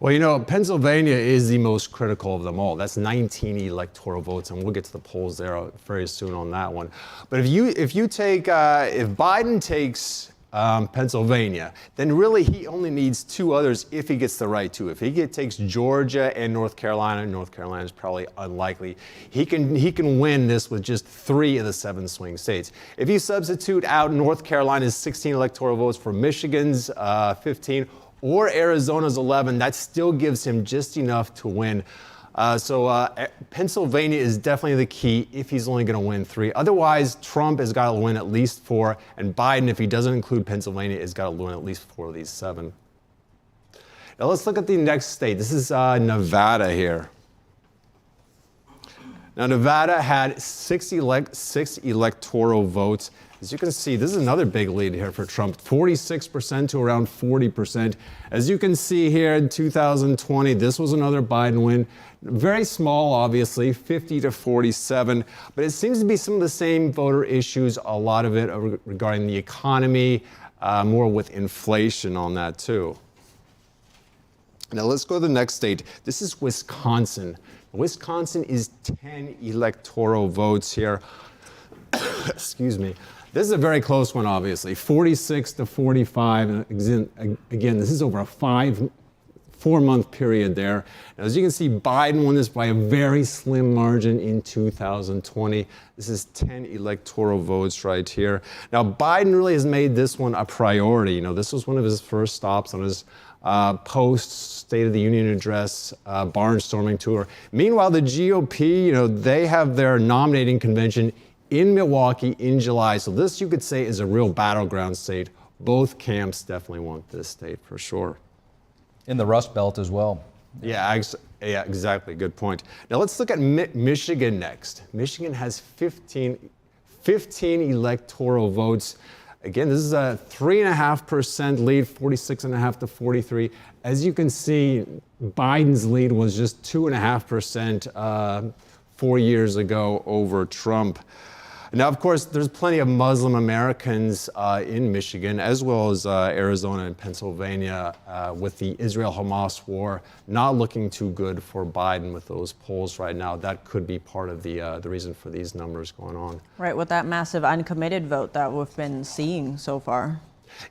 Speaker 16: Well, you know, Pennsylvania is the most critical of them all. That's 19 electoral votes, and we'll get to the polls there very soon on that one. But if Biden takes Pennsylvania, then really he only needs 2 others if he gets the right 2. If he takes Georgia and North Carolina is probably unlikely. He can win this with just 3 of the 7 swing states. If you substitute out North Carolina's 16 electoral votes for Michigan's 15 or Arizona's 11, that still gives him just enough to win. Pennsylvania is definitely the key if he's only going to win 3. Otherwise, Trump has got to win at least 4, and Biden, if he doesn't include Pennsylvania, has got to win at least 4 of these 7. Now let's look at the next state. This is Nevada here. Now Nevada had 6 electoral votes. As you can see, this is another big lead here for Trump, 46% to around 40%. As you can see here in 2020, this was another Biden win. Very small, obviously, 50 to 47, but it seems to be some of the same voter issues, a lot of it regarding the economy, more with inflation on that too. Now let's go to the next state. This is Wisconsin. Wisconsin is 10 electoral votes here. Excuse me. This is a very close one, obviously, 46 to 45. And again, this is over a 4-month period there. Now, as you can see, Biden won this by a very slim margin in 2020. This is 10 electoral votes right here. Now, Biden really has made this one a priority. You know, this was one of his first stops on his post-State of the Union address, barnstorming tour. Meanwhile, the GOP, you know, they have their nominating convention in Milwaukee in July. So this, you could say, is a real battleground state. Both camps definitely want this state for sure.
Speaker 2: In the Rust Belt as well.
Speaker 16: Yeah, exactly. Good point. Now let's look at Michigan next. Michigan has 15 electoral votes. Again, this is a 3.5% lead, 46.5 to 43. As you can see, Biden's lead was just 2.5% 4 years ago over Trump. Now, of course, there's plenty of Muslim Americans in Michigan, as well as Arizona and Pennsylvania, with the Israel-Hamas war not looking too good for Biden with those polls right now. That could be part of the reason for these numbers going on.
Speaker 3: Right, with that massive uncommitted vote that we've been seeing so far.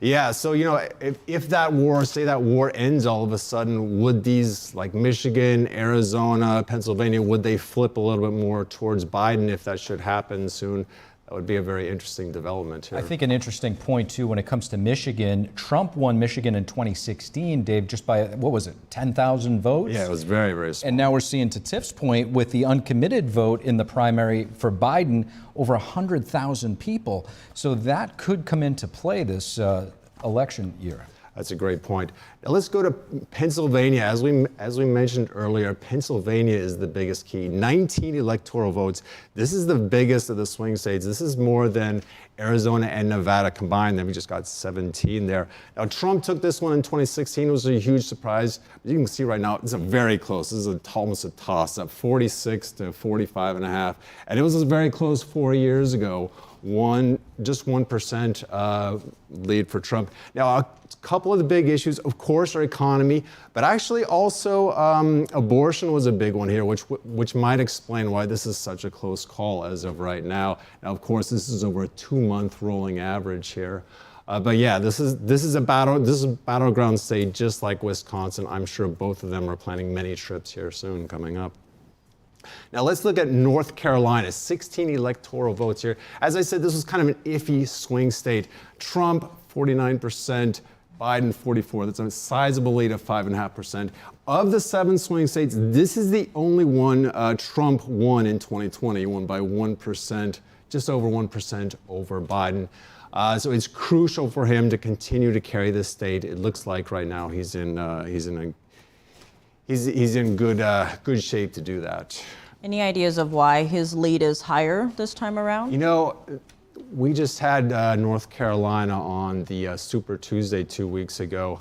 Speaker 16: Yeah, so, you know, if that war, say that war ends all of a sudden, would these, like Michigan, Arizona, Pennsylvania, would they flip a little bit more towards Biden if that should happen soon? that would be a very interesting development here.
Speaker 2: I think an interesting point, too, when it comes to Michigan, Trump won Michigan in 2016, Dave, just by, what was it, 10,000 votes?
Speaker 16: Yeah, it was very, very small.
Speaker 2: And now we're seeing, to Tiff's point, with the uncommitted vote in the primary for Biden, over 100,000 people. So that could come into play this election year.
Speaker 16: That's a great point. Now let's go to Pennsylvania. As we mentioned earlier, Pennsylvania is the biggest key. 19 electoral votes. This is the biggest of the swing states. This is more than Arizona and Nevada combined. Then we just got 17 there. Now Trump took this one in 2016. It was a huge surprise. You can see right now it's a very close. This is almost a toss-up, 46 to 45.5. And it was very close 4 years ago. Just 1% lead for Trump. Now, a couple of the big issues, of course, are economy, but actually also abortion was a big one here, which might explain why this is such a close call as of right now. Now, of course, this is over a 2-month rolling average here. But yeah, this is a battleground state, just like Wisconsin. I'm sure both of them are planning many trips here soon coming up. Now let's look at North Carolina, 16 electoral votes here. As I said, this was kind of an iffy swing state. Trump, 49%, Biden, 44%. That's a sizable lead of 5.5%. Of the 7 swing states, this is the only one Trump won in 2020. He won by 1%, just over 1% over Biden. So it's crucial for him to continue to carry this state. It looks like right now he's in good shape to do that.
Speaker 3: Any ideas of why his lead is higher this time around?
Speaker 16: You know, we just had North Carolina on the Super Tuesday 2 weeks ago.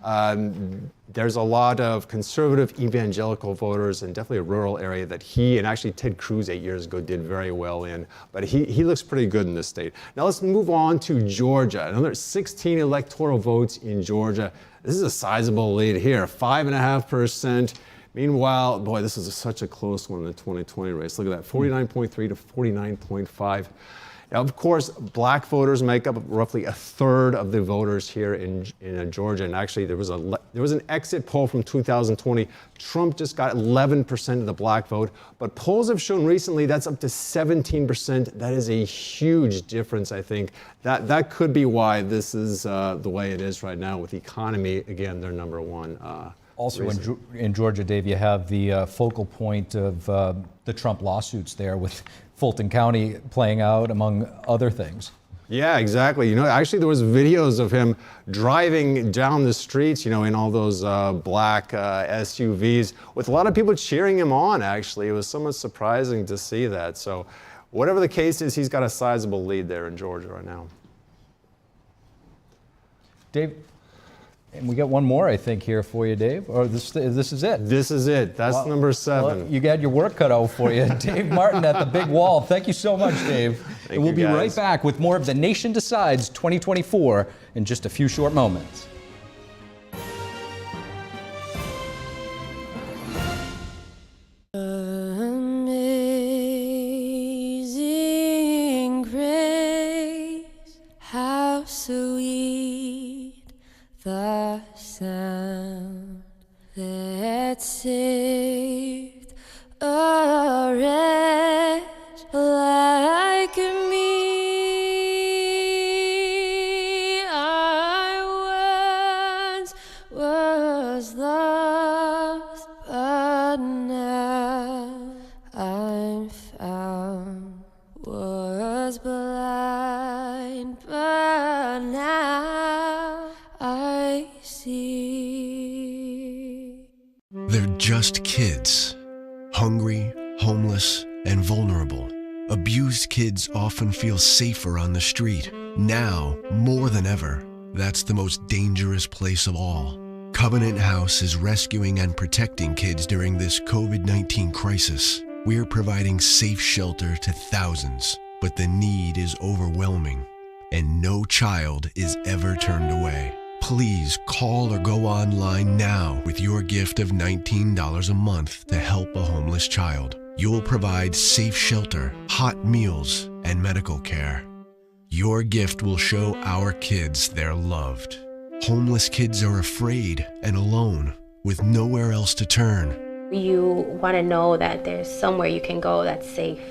Speaker 16: There's a lot of conservative evangelical voters and definitely a rural area that he and actually Ted Cruz 8 years ago did very well in. But he looks pretty good in this state. Now let's move on to Georgia. Another 16 electoral votes in Georgia. This is a sizable lead here, 5.5%. Meanwhile, boy, this is such a close one in the 2020 race. Look at that, 49.3 to 49.5. Now, of course, black voters make up roughly a third of the voters here in Georgia. And actually, there was an exit poll from 2020. Trump just got 11% of the black vote. But polls have shown recently that's up to 17%. That is a huge difference, I think. That could be why this is the way it is right now with the economy. Again, they're number one.
Speaker 2: Also in Georgia, Dave, you have the focal point of the Trump lawsuits there with Fulton County playing out, among other things.
Speaker 16: Yeah, exactly. You know, actually there was videos of him driving down the streets, you know, in all those black SUVs with a lot of people cheering him on, actually. It was somewhat surprising to see that. So whatever the case is, he's got a sizable lead there in Georgia right now.
Speaker 2: Dave, and we got one more, I think, here for you, Dave. Or this is it.
Speaker 16: This is it. That's number 7.
Speaker 2: Well, you got your work cut out for you. Dave Martin at the Big Wall. Thank you so much, Dave.
Speaker 16: And
Speaker 2: we'll be right back with more of The Nation Decides 2024 in just a few short moments.
Speaker 4: Amazing grace, how sweet the sound that saved a wretch like me. I once was lost, but now I'm found. Was blind, but now I see.
Speaker 8: They're just kids, hungry, homeless, and vulnerable. Abused kids often feel safer on the street. Now, more than ever, that's the most dangerous place of all. Covenant House is rescuing and protecting kids during this COVID-19 crisis. We're providing safe shelter to thousands, but the need is overwhelming, and no child is ever turned away. Please call or go online now with your gift of $19 a month to help a homeless child. You'll provide safe shelter, hot meals, and medical care. Your gift will show our kids they're loved. Homeless kids are afraid and alone, with nowhere else to turn.
Speaker 9: You want to know that there's somewhere you can go that's safe.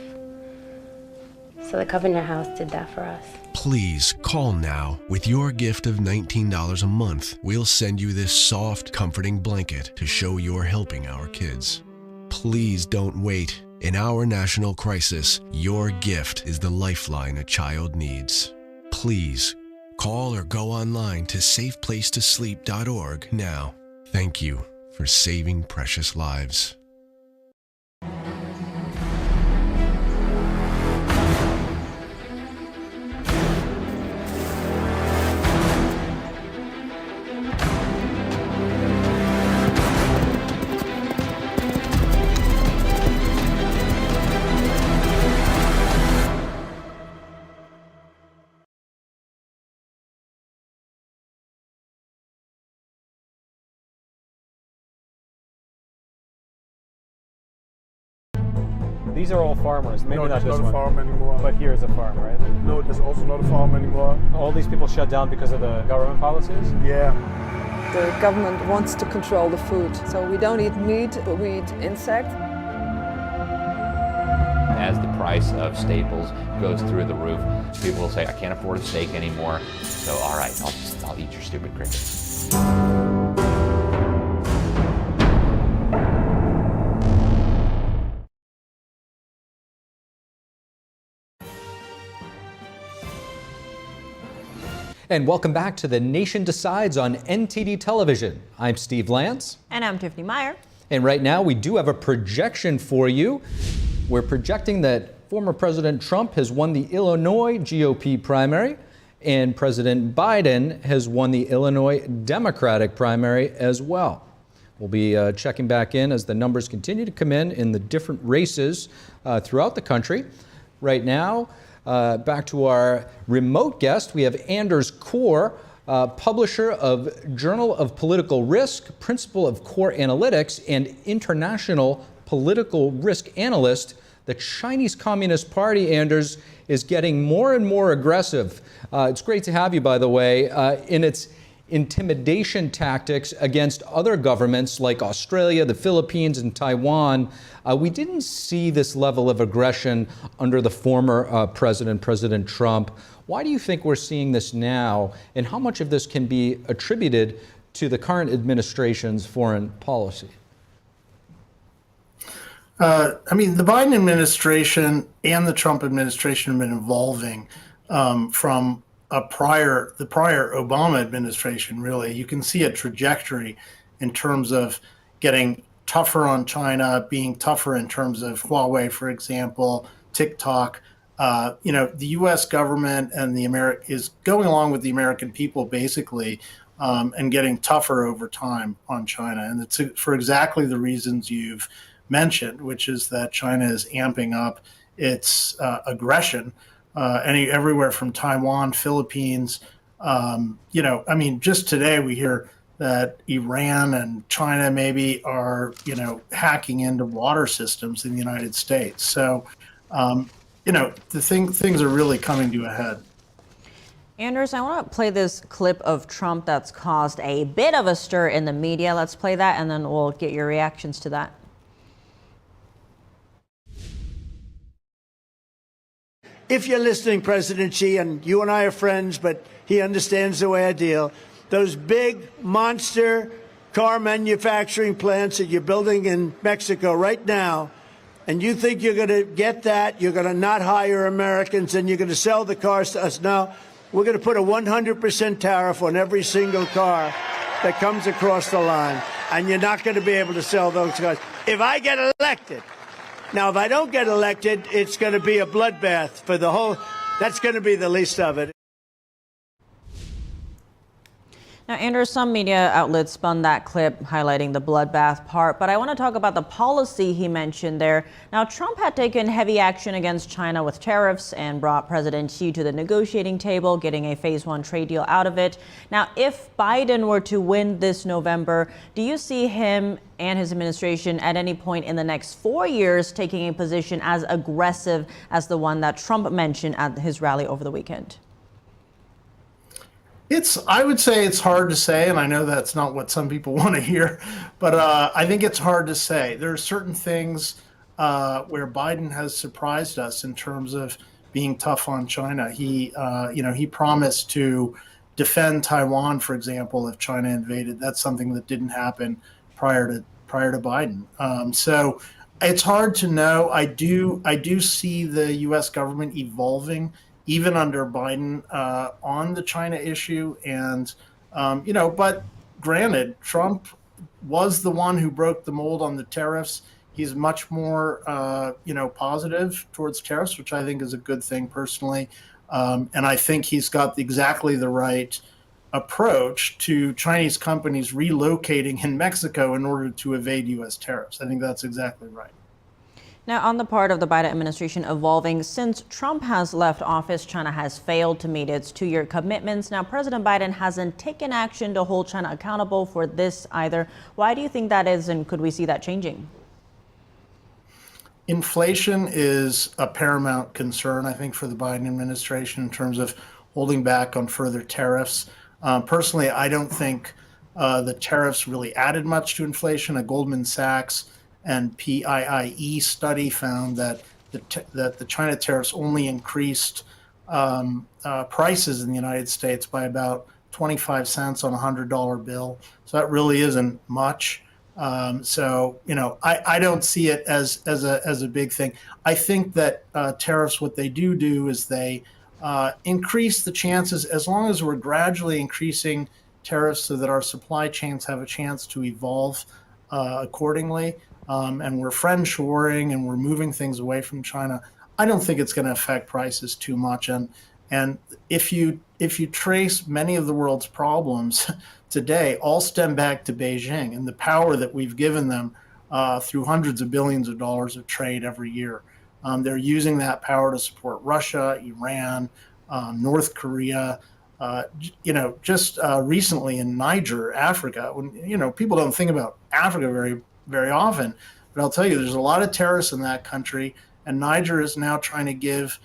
Speaker 9: So the Covenant House did that for us.
Speaker 8: Please call now. With your gift of $19 a month, we'll send you this soft, comforting blanket to show you're helping our kids. Please don't wait. In our national crisis, your gift is the lifeline a child needs. Please call or go online to safeplacetosleep.org now. Thank you for saving precious lives.
Speaker 10: These are all farmers. Maybe
Speaker 12: no,
Speaker 10: not
Speaker 12: there's
Speaker 10: this
Speaker 12: not
Speaker 10: one.
Speaker 12: a farm anymore.
Speaker 10: But here is a farm, right?
Speaker 12: No, there's also not a farm anymore.
Speaker 10: All these people shut down because of the government policies?
Speaker 12: Yeah.
Speaker 13: The government wants to control the food. So we don't eat meat, but we eat insects.
Speaker 14: As the price of staples goes through the roof, people will say, I can't afford a steak anymore. So, all right, I'll eat your stupid crickets.
Speaker 2: And welcome back to The Nation Decides on NTD Television. I'm Steve Lance.
Speaker 3: And I'm Tiffany Meier.
Speaker 2: And right now we do have a projection for you. We're projecting that former President Trump has won the Illinois GOP primary and President Biden has won the Illinois Democratic primary as well. We'll be checking back in as the numbers continue to come in the different races throughout the country. Right now, back to our remote guest, we have Anders Core, publisher of Journal of Political Risk, principal of Core Analytics, and international political risk analyst. The Chinese Communist Party, Anders, is getting more and more aggressive. It's great to have you, by the way, in its intimidation tactics against other governments like Australia, the Philippines, and Taiwan. We didn't see this level of aggression under the former president, President Trump. Why do you think we're seeing this now, and how much of this can be attributed to the current administration's foreign policy?
Speaker 15: I mean, the Biden administration and the Trump administration have been evolving from the prior Obama administration, really. You can see a trajectory in terms of getting tougher on China, being tougher in terms of Huawei, for example, TikTok. The U.S. government and is going along with the American people, basically, and getting tougher over time on China. And it's for exactly the reasons you've mentioned, which is that China is amping up its aggression everywhere from Taiwan, Philippines. Just today we hear that Iran and China maybe are, hacking into water systems in the United States. So, things are really coming to a head.
Speaker 3: Anders, I want to play this clip of Trump that's caused a bit of a stir in the media. Let's play that, and then we'll get your reactions to that.
Speaker 27: If you're listening, President Xi, and you and I are friends, but he understands the way I deal, those big monster car manufacturing plants that you're building in Mexico right now, and you think you're going to get that, you're going to not hire Americans, and you're going to sell the cars to us. Now, we're going to put a 100% tariff on every single car that comes across the line, and you're not going to be able to sell those cars. If I get elected, now, if I don't get elected, it's going to be a bloodbath for the whole. That's going to be the least of it.
Speaker 3: Now, Anders, some media outlets spun that clip highlighting the bloodbath part, but I want to talk about the policy he mentioned there. Now, Trump had taken heavy action against China with tariffs and brought President Xi to the negotiating table, getting a phase one trade deal out of it. Now, if Biden were to win this November, do you see him and his administration at any point in the next 4 years taking a position as aggressive as the one that Trump mentioned at his rally over the weekend?
Speaker 15: I would say it's hard to say, and I know that's not what some people want to hear, but I think it's hard to say. There are certain things where Biden has surprised us in terms of being tough on China. He promised to defend Taiwan, for example, if China invaded. That's something that didn't happen prior to Biden. So it's hard to know. I do see the U.S. government evolving even under Biden on the China issue, and but granted, Trump was the one who broke the mold on the tariffs. He's much more, positive towards tariffs, which I think is a good thing personally. And I think he's got exactly the right approach to Chinese companies relocating in Mexico in order to evade U.S. tariffs. I think that's exactly right.
Speaker 3: Now, on the part of the Biden administration evolving, since Trump has left office, China has failed to meet its 2-year commitments. Now, President Biden hasn't taken action to hold China accountable for this either. Why do you think that is, and could we see that changing?
Speaker 15: Inflation is a paramount concern, I think, for the Biden administration in terms of holding back on further tariffs. Personally, I don't think the tariffs really added much to inflation. A Goldman Sachs and PIIE study found that the China tariffs only increased prices in the United States by about 25 cents on a $100 bill. So that really isn't much. I don't see it as a big thing. I think that tariffs, what they do is they increase the chances, as long as we're gradually increasing tariffs so that our supply chains have a chance to evolve accordingly. And we're friendshoring and we're moving things away from China. I don't think it's going to affect prices too much. And if you trace many of the world's problems today, all stem back to Beijing and the power that we've given them through hundreds of billions of dollars of trade every year. They're using that power to support Russia, Iran, North Korea. Just recently in Niger, Africa, when people don't think about Africa very very often, but I'll tell you, there's a lot of terrorists in that country, and Niger is now trying to give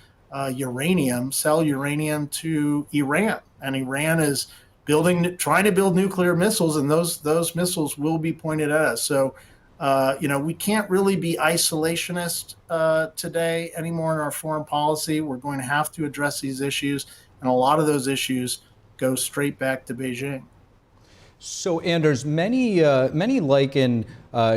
Speaker 15: sell uranium to Iran, and Iran is trying to build nuclear missiles, and those missiles will be pointed at us. So, we can't really be isolationist today anymore in our foreign policy. We're going to have to address these issues, and a lot of those issues go straight back to Beijing.
Speaker 2: So, Anders, many liken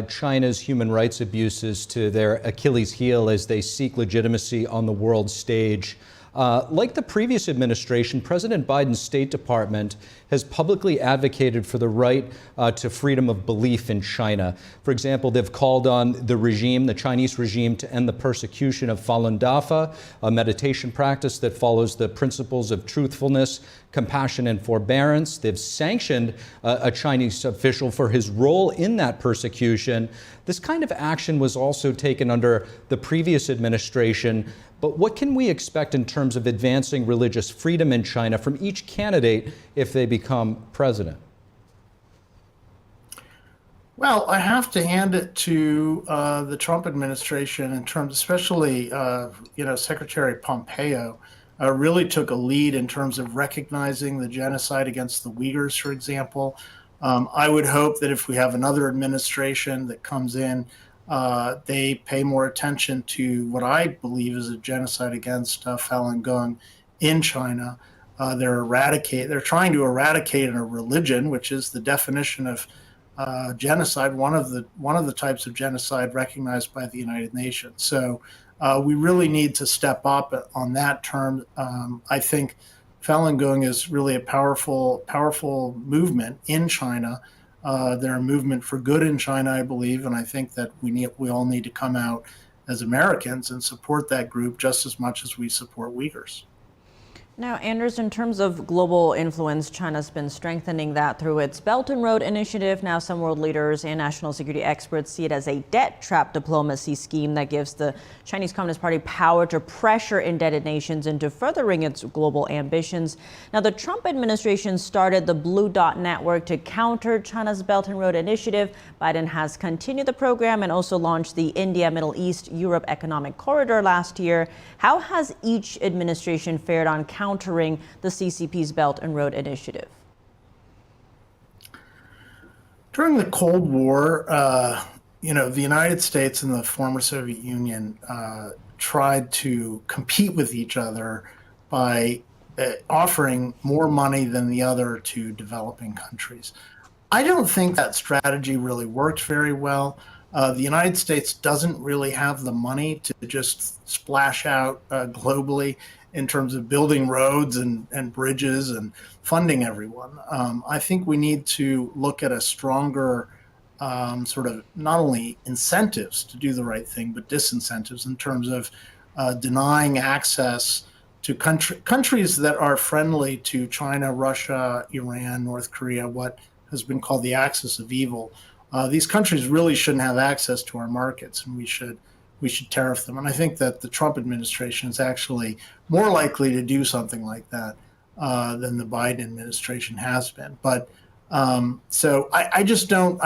Speaker 2: China's human rights abuses to their Achilles heel as they seek legitimacy on the world stage. Like the previous administration, President Biden's State Department has publicly advocated for the right to freedom of belief in China. For example, they've called on the Chinese regime, to end the persecution of Falun Dafa, a meditation practice that follows the principles of truthfulness, compassion, and forbearance. They've sanctioned a Chinese official for his role in that persecution. This kind of action was also taken under the previous administration. But what can we expect in terms of advancing religious freedom in China from each candidate if they become president?
Speaker 15: Well, I have to hand it to the Trump administration in terms, especially, Secretary Pompeo really took a lead in terms of recognizing the genocide against the Uyghurs, for example. I would hope that if we have another administration that comes in, they pay more attention to what I believe is a genocide against Falun Gong in China. They're trying to eradicate a religion, which is the definition of genocide, one of the types of genocide recognized by the United Nations. So we really need to step up on that term. I think Falun Gong is really a powerful movement in China. They're a movement for good in China, I believe, and I think that we all need to come out as Americans and support that group just as much as we support Uyghurs.
Speaker 3: Now, Anders, in terms of global influence, China's been strengthening that through its Belt and Road Initiative. Now, some world leaders and national security experts see it as a debt trap diplomacy scheme that gives the Chinese Communist Party power to pressure indebted nations into furthering its global ambitions. Now, the Trump administration started the Blue Dot Network to counter China's Belt and Road Initiative. Biden has continued the program and also launched the India, Middle East, Europe Economic Corridor last year. How has each administration fared on countering the CCP's Belt and Road Initiative?
Speaker 15: During the Cold War, the United States and the former Soviet Union tried to compete with each other by offering more money than the other to developing countries. I don't think that strategy really worked very well. The United States doesn't really have the money to just splash out globally in terms of building roads and bridges and funding everyone. I think we need to look at a stronger sort of not only incentives to do the right thing, but disincentives in terms of denying access to countries that are friendly to China, Russia, Iran, North Korea, what has been called the axis of evil. These countries really shouldn't have access to our markets, and we should tariff them. And I think that the Trump administration is actually more likely to do something like that than the Biden administration has been. But so I just don't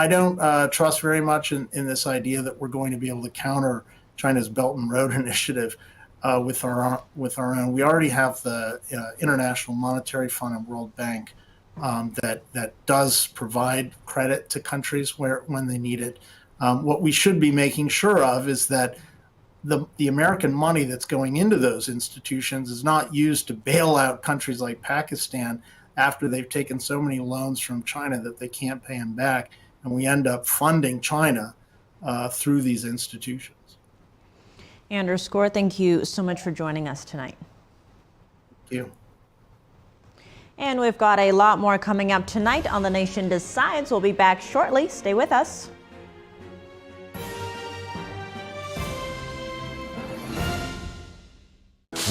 Speaker 15: trust very much in this idea that we're going to be able to counter China's Belt and Road Initiative with our own. We already have the International Monetary Fund and World Bank that does provide credit to countries when they need it. What we should be making sure of is that the American money that's going into those institutions is not used to bail out countries like Pakistan after they've taken so many loans from China that they can't pay them back, and we end up funding China through these institutions.
Speaker 3: Underscore, thank you so much for joining us tonight.
Speaker 15: Thank you.
Speaker 3: And we've got a lot more coming up tonight on The Nation Decides. We'll be back shortly. Stay with us.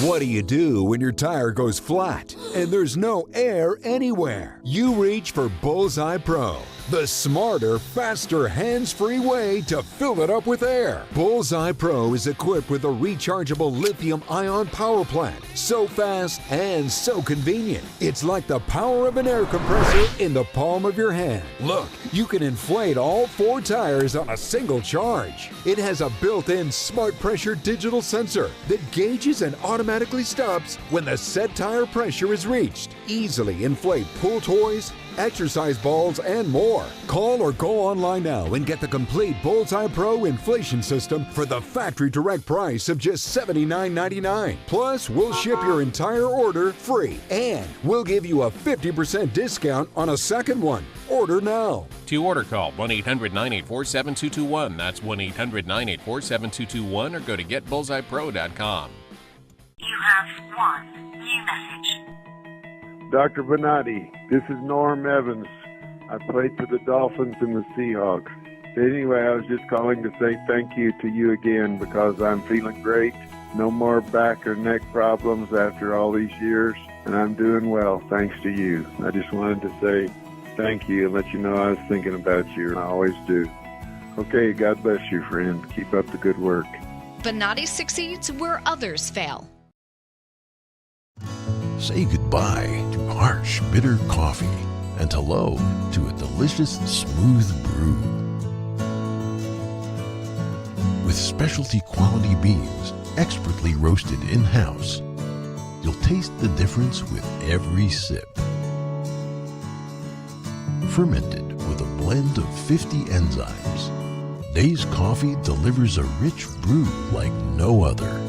Speaker 17: What do you do when your tire goes flat and there's no air anywhere? You reach for Bullseye Pro, the smarter, faster, hands-free way to fill it up with air. Bullseye Pro is equipped with a rechargeable lithium-ion power plant. So fast and so convenient. It's like the power of an air compressor in the palm of your hand. Look, you can inflate all 4 tires on a single charge. It has a built-in smart pressure digital sensor that gauges and automatically stops when the set tire pressure is reached. Easily inflate pool toys, exercise balls, and more. Call or go online now and get the complete Bullseye Pro inflation system for the factory direct price of just $79.99. Plus, we'll ship your entire order free, and we'll give you a 50% discount on a second one. Order now.
Speaker 18: To order, call 1-800-984-7221. That's 1-800-984-7221, or go to getbullseyepro.com.
Speaker 19: You have one new message.
Speaker 12: Dr. Bonatti, this is Norm Evans. I played for the Dolphins and the Seahawks. Anyway, I was just calling to say thank you to you again because I'm feeling great. No more back or neck problems after all these years, and I'm doing well thanks to you. I just wanted to say thank you and let you know I was thinking about you, and I always do. Okay, God bless you, friend. Keep up the good work.
Speaker 20: Bonatti succeeds where others fail.
Speaker 8: Say goodbye to harsh, bitter coffee and hello to a delicious, smooth brew. With specialty quality beans, expertly roasted in-house, you'll taste the difference with every sip. Fermented with a blend of 50 enzymes, Days Coffee delivers a rich brew like no other.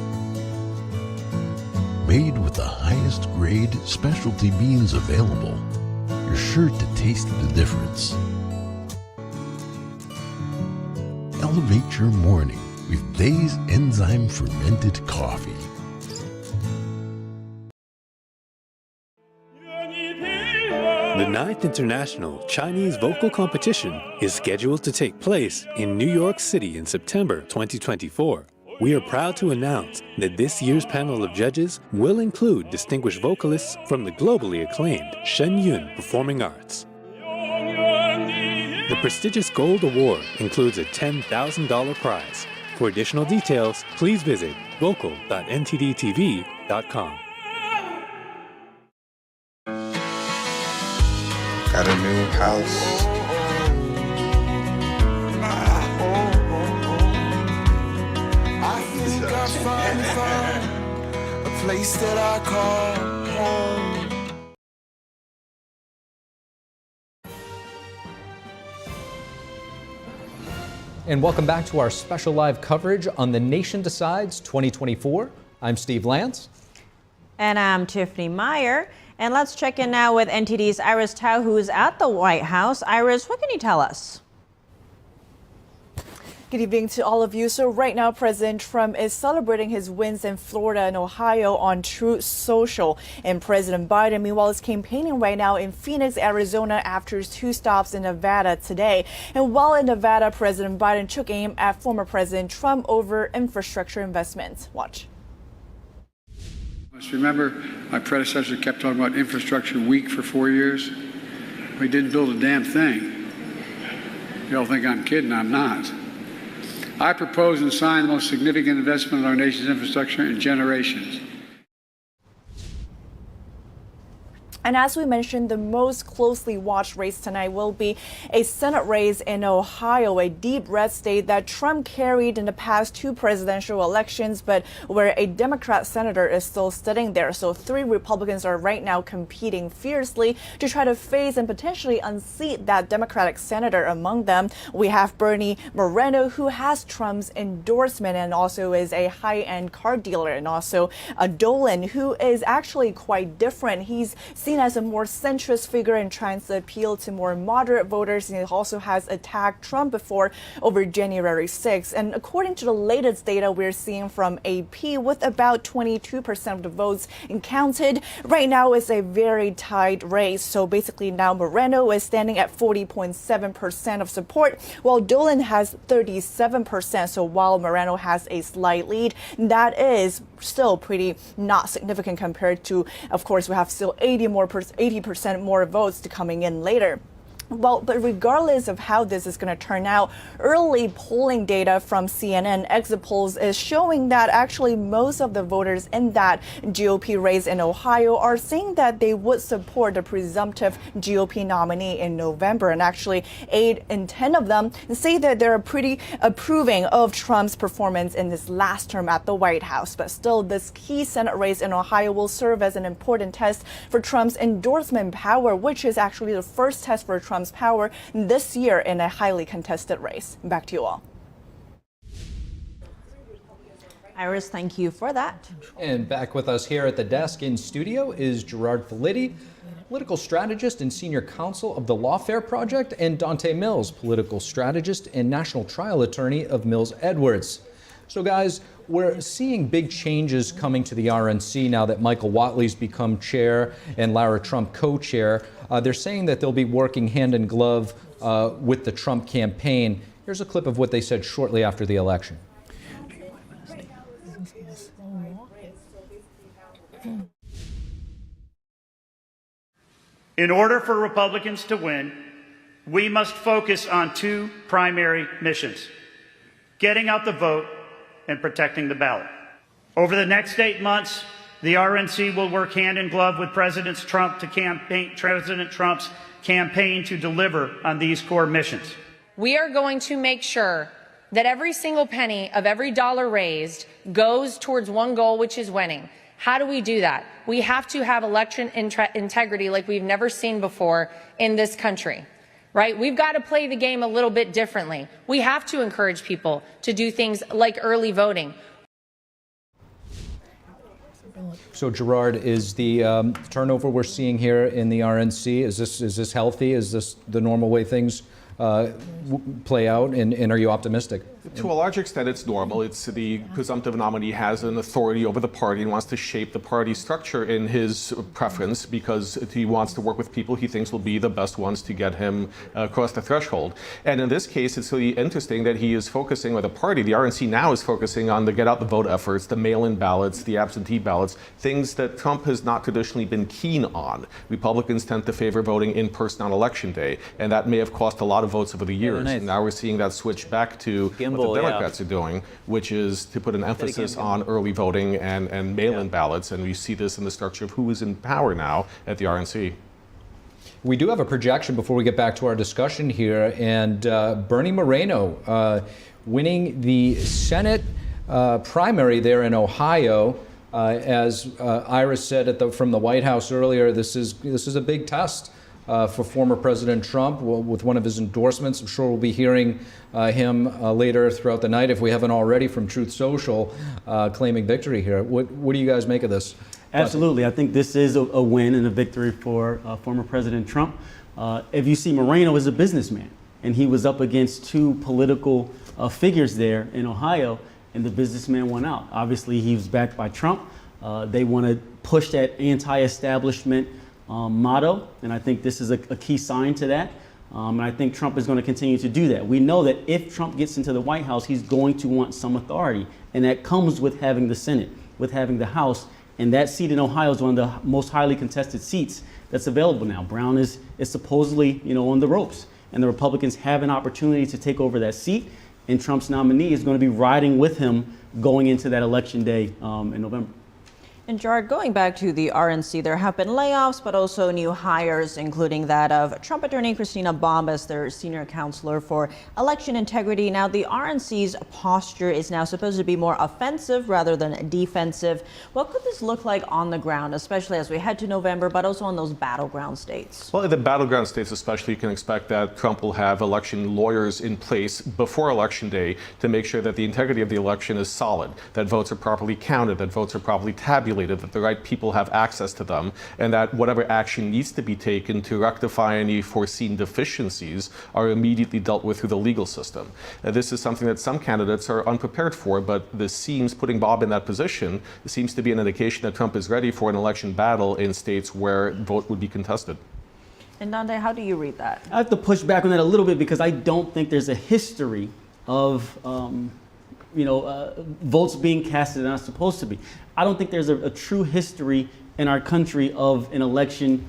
Speaker 8: Made with the highest grade specialty beans available, you're sure to taste the difference. Elevate your morning with Days Enzyme Fermented Coffee.
Speaker 26: The 9th International Chinese Vocal Competition is scheduled to take place in New York City in September 2024. We are proud to announce that this year's panel of judges will include distinguished vocalists from the globally acclaimed Shen Yun Performing Arts. The prestigious Gold Award includes a $10,000 prize. For additional details, please visit vocal.ntdtv.com.
Speaker 21: Got a new house.
Speaker 22: A place that I call home.
Speaker 2: And welcome back to our special live coverage on The Nation Decides 2024. I'm Steve Lance.
Speaker 3: And I'm Tiffany Meier. And let's check in now with NTD's Iris Tao, who's at the White House. Iris, what can you tell us?
Speaker 1: Good evening to all of you. So right now, President Trump is celebrating his wins in Florida and Ohio on Truth Social. And President Biden, meanwhile, is campaigning right now in Phoenix, Arizona after 2 stops in Nevada today. And while in Nevada, President Biden took aim at former President Trump over infrastructure investments. Watch.
Speaker 5: Must remember, my predecessor kept talking about infrastructure weak for 4 years. We didn't build a damn thing. You all think I'm kidding, I'm not. I propose and sign the most significant investment in our nation's infrastructure in generations.
Speaker 1: And as we mentioned, the most closely watched race tonight will be a Senate race in Ohio, a deep red state that Trump carried in the past 2 presidential elections, but where a Democrat senator is still sitting there. So 3 Republicans are right now competing fiercely to try to face and potentially unseat that Democratic senator. Among them, we have Bernie Moreno, who has Trump's endorsement and also is a high-end car dealer, and also Dolan, who is actually quite different. He's seen as a more centrist figure and trying to appeal to more moderate voters, and he also has attacked Trump before over January 6th. And according to the latest data we're seeing from AP, with about 22% of the votes counted, right now is a very tight race. So basically now Moreno is standing at 40.7% of support, while Dolan has 37%. So while Moreno has a slight lead, that is still pretty not significant compared to, of course, we have still 80% more votes to coming in later. Well, but regardless of how this is going to turn out, early polling data from CNN exit polls is showing that actually most of the voters in that GOP race in Ohio are saying that they would support the presumptive GOP nominee in November. And actually 8 in 10 of them say that they're pretty approving of Trump's performance in his last term at the White House. But still, this key Senate race in Ohio will serve as an important test for Trump's endorsement power, which is actually the first test for Trump's power this year in a highly contested race. Back to you all.
Speaker 3: Iris, thank you for that.
Speaker 2: And back with us here at the desk in studio is Gerard Felitti, political strategist and senior counsel of the Lawfare Project, and Dante Mills, political strategist and national trial attorney of Mills Edwards. So guys, we're seeing big changes coming to the RNC now that Michael Whatley's become chair and Lara Trump co-chair. They're saying that they'll be working hand in glove with the Trump campaign. Here's a clip of what they said shortly after the election.
Speaker 6: In order for Republicans to win, we must focus on 2 primary missions: getting out the vote and protecting the ballot. Over the next 8 months, the RNC will work hand in glove with President Trump's campaign to deliver on these core missions.
Speaker 7: We are going to make sure that every single penny of every dollar raised goes towards one goal, which is winning. How do we do that? We have to have election integrity like we've never seen before in this country. Right? We've got to play the game a little bit differently. We have to encourage people to do things like early voting.
Speaker 2: So Gerard, is the turnover we're seeing here in the RNC, is this healthy? Is this the normal way things play out, and are you optimistic?
Speaker 11: To a large extent, it's normal. It's the presumptive nominee has an authority over the party and wants to shape the party structure in his preference because he wants to work with people he thinks will be the best ones to get him across the threshold. And in this case, it's really interesting that he is focusing, or the party, the RNC now is focusing on the get out the vote efforts, the mail-in ballots, the absentee ballots, things that Trump has not traditionally been keen on. Republicans tend to favor voting in person on Election Day, and that may have cost a lot of votes over the years. And now we're seeing that switch back to what the Democrats are doing, which is to put an emphasis on early voting and mail-in ballots. And we see this in the structure of who is in power now at the RNC.
Speaker 2: We do have a projection before we get back to our discussion here. And Bernie Moreno winning the Senate primary there in Ohio. As Iris said from the White House earlier, this is a big test for former President Trump with one of his endorsements. I'm sure we'll be hearing him later throughout the night, if we haven't already, from Truth Social, claiming victory here. What do you guys make of this?
Speaker 4: Absolutely. I think this is a win and a victory for former President Trump. If you see, Moreno is a businessman, and he was up against two political figures there in Ohio, and the businessman won out. Obviously, he was backed by Trump. They want to push that anti-establishment motto, and I think this is a key sign to that. And I think Trump is going to continue to do that. We know that if Trump gets into the White House, he's going to want some authority, and that comes with having the Senate, with having the House, and that seat in Ohio is one of the most highly contested seats that's available now. Brown is supposedly, on the ropes, and the Republicans have an opportunity to take over that seat, and Trump's nominee is going to be riding with him going into that election day in November.
Speaker 3: And Gerard, going back to the RNC, there have been layoffs, but also new hires, including that of Trump attorney Christina Bombas, their senior counselor for election integrity. Now, the RNC's posture is now supposed to be more offensive rather than defensive. What could this look like on the ground, especially as we head to November, but also in those battleground states?
Speaker 11: Well, in the battleground states especially, you can expect that Trump will have election lawyers in place before Election Day to make sure that the integrity of the election is solid, that votes are properly counted, that votes are properly tabulated, that the right people have access to them, and that whatever action needs to be taken to rectify any foreseen deficiencies are immediately dealt with through the legal system. This is something that some candidates are unprepared for, but this seems, putting Bob in that position, seems to be an indication that Trump is ready for an election battle in states where vote would be contested.
Speaker 3: And Dante, how do you read that?
Speaker 4: I have to push back on that a little bit because I don't think there's a history of votes being casted that aren't supposed to be. I don't think there's a true history in our country of an election,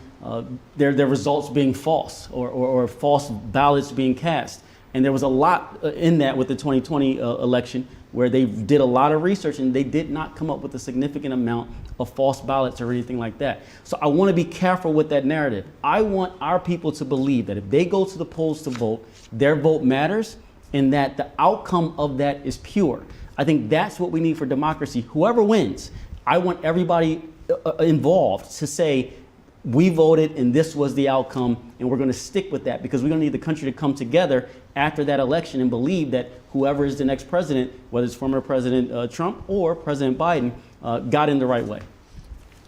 Speaker 4: their results being false or false ballots being cast. And there was a lot in that with the 2020 election where they did a lot of research and they did not come up with a significant amount of false ballots or anything like that. So I want to be careful with that narrative. I want our people to believe that if they go to the polls to vote, their vote matters and that the outcome of that is pure. I think that's what we need for democracy. Whoever wins, I want everybody involved to say, we voted and this was the outcome, and we're going to stick with that because we're going to need the country to come together after that election and believe that whoever is the next president, whether it's former President Trump or President Biden, got in the right way.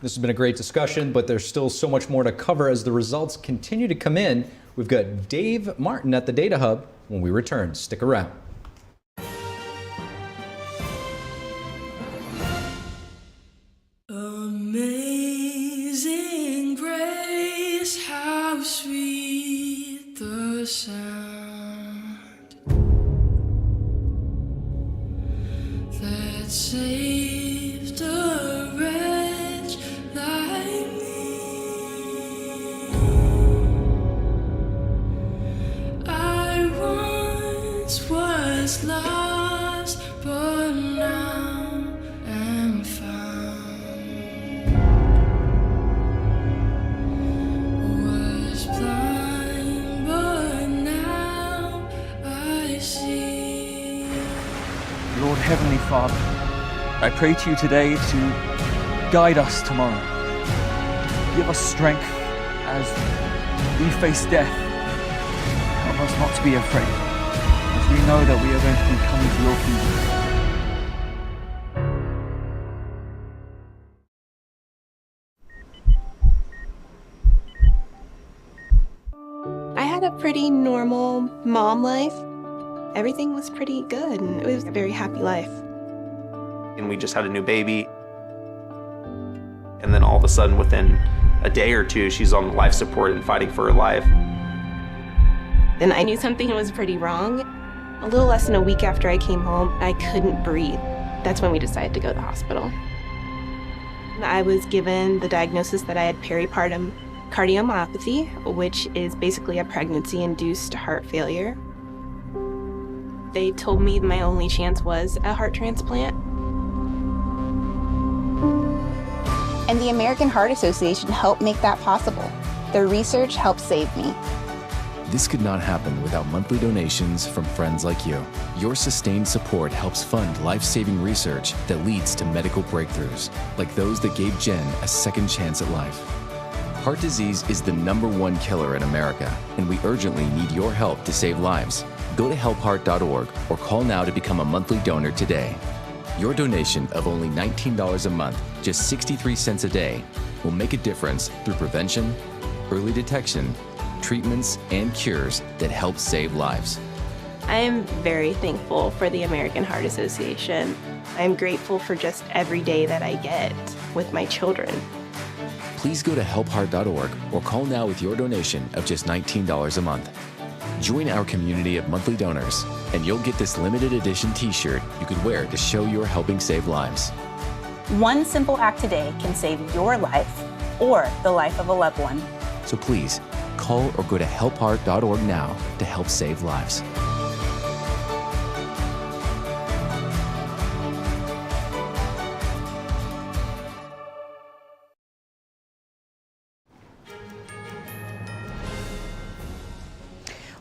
Speaker 2: This has been a great discussion, but there's still so much more to cover as the results continue to come in. We've got Dave Martin at the Data Hub when we return. Stick around.
Speaker 9: Amazing grace, how sweet the sound that saved a wretch like me. I once was lost, but now am found. Was blind, but now I see.
Speaker 10: Lord Heavenly Father, I pray to you today to guide us tomorrow. Give us strength as we face death. Help us not to be afraid, as we know that we are going to be coming to your kingdom.
Speaker 16: I had a pretty normal mom life. Everything was pretty good, and it was a very happy life.
Speaker 23: And we just had a new baby. And then all of a sudden, within a day or two, she's on life support and fighting for her life.
Speaker 16: Then I knew something was pretty wrong. A little less than a week after I came home, I couldn't breathe. That's when we decided to go to the hospital. I was given the diagnosis that I had peripartum cardiomyopathy, which is basically a pregnancy-induced heart failure. They told me my only chance was a heart transplant.
Speaker 24: And the American Heart Association helped make that possible. Their research helped save me.
Speaker 25: This could not happen without monthly donations from friends like you. Your sustained support helps fund life-saving research that leads to medical breakthroughs, like those that gave Jen a second chance at life. Heart disease is the #1 killer in America, and we urgently need your help to save lives. Go to helpheart.org or call now to become a monthly donor today. Your donation of only $19 a month, just 63 cents a day, will make a difference through prevention, early detection, treatments, and cures that help save lives.
Speaker 16: I am very thankful for the American Heart Association. I'm grateful for just every day that I get with my children.
Speaker 25: Please go to helpheart.org or call now with your donation of just $19 a month. Join our community of monthly donors, and you'll get this limited edition t-shirt you could wear to show you're helping save lives.
Speaker 24: One simple act today can save your life or the life of a loved one.
Speaker 25: So please, call or go to helpheart.org now to help save lives.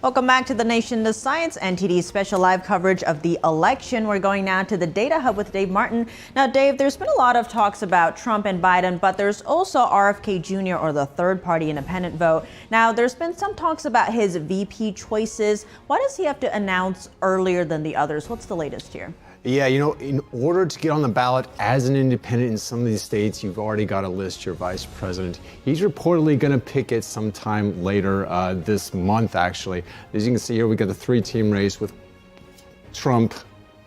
Speaker 3: Welcome back to The Nation, the Science NTD special live coverage of the election. We're going now to the Data Hub with Dave Martin. Now, Dave, there's been a lot of talks about Trump and Biden, but there's also RFK Jr. or the third party independent vote. Now, there's been some talks about his VP choices. Why does he have to announce earlier than the others? What's the latest here?
Speaker 13: Yeah, you know, in order to get on the ballot as an independent in some of these states, you've already got to list your vice president. He's reportedly going to pick it sometime later this month, actually. As you can see here, we got the three-team race with Trump,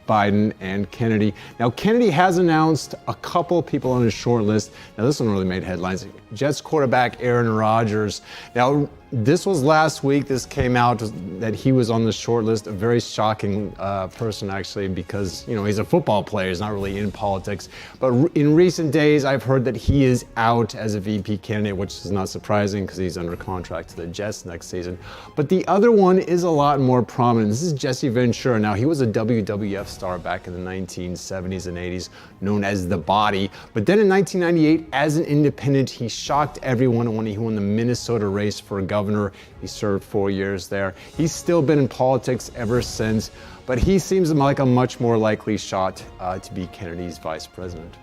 Speaker 13: Biden, and Kennedy. Now, Kennedy has announced a couple people on his short list. Now, this one really made headlines. Jets quarterback Aaron Rodgers. Now, this was last week. This came out that he was on the short list. A very shocking person, actually, because, you know, he's a football player. He's not really in politics. But in recent days, I've heard that he is out as a VP candidate, which is not surprising because he's under contract to the Jets next season. But the other one is a lot more prominent. This is Jesse Ventura. Now, he was a WWF star back in the 1970s and 80s, known as The Body. But then in 1998, as an independent, he shocked everyone when he won the Minnesota race for governor. He served 4 years there. He's still been in politics ever since, but he seems like a much more likely shot to be Kennedy's vice president.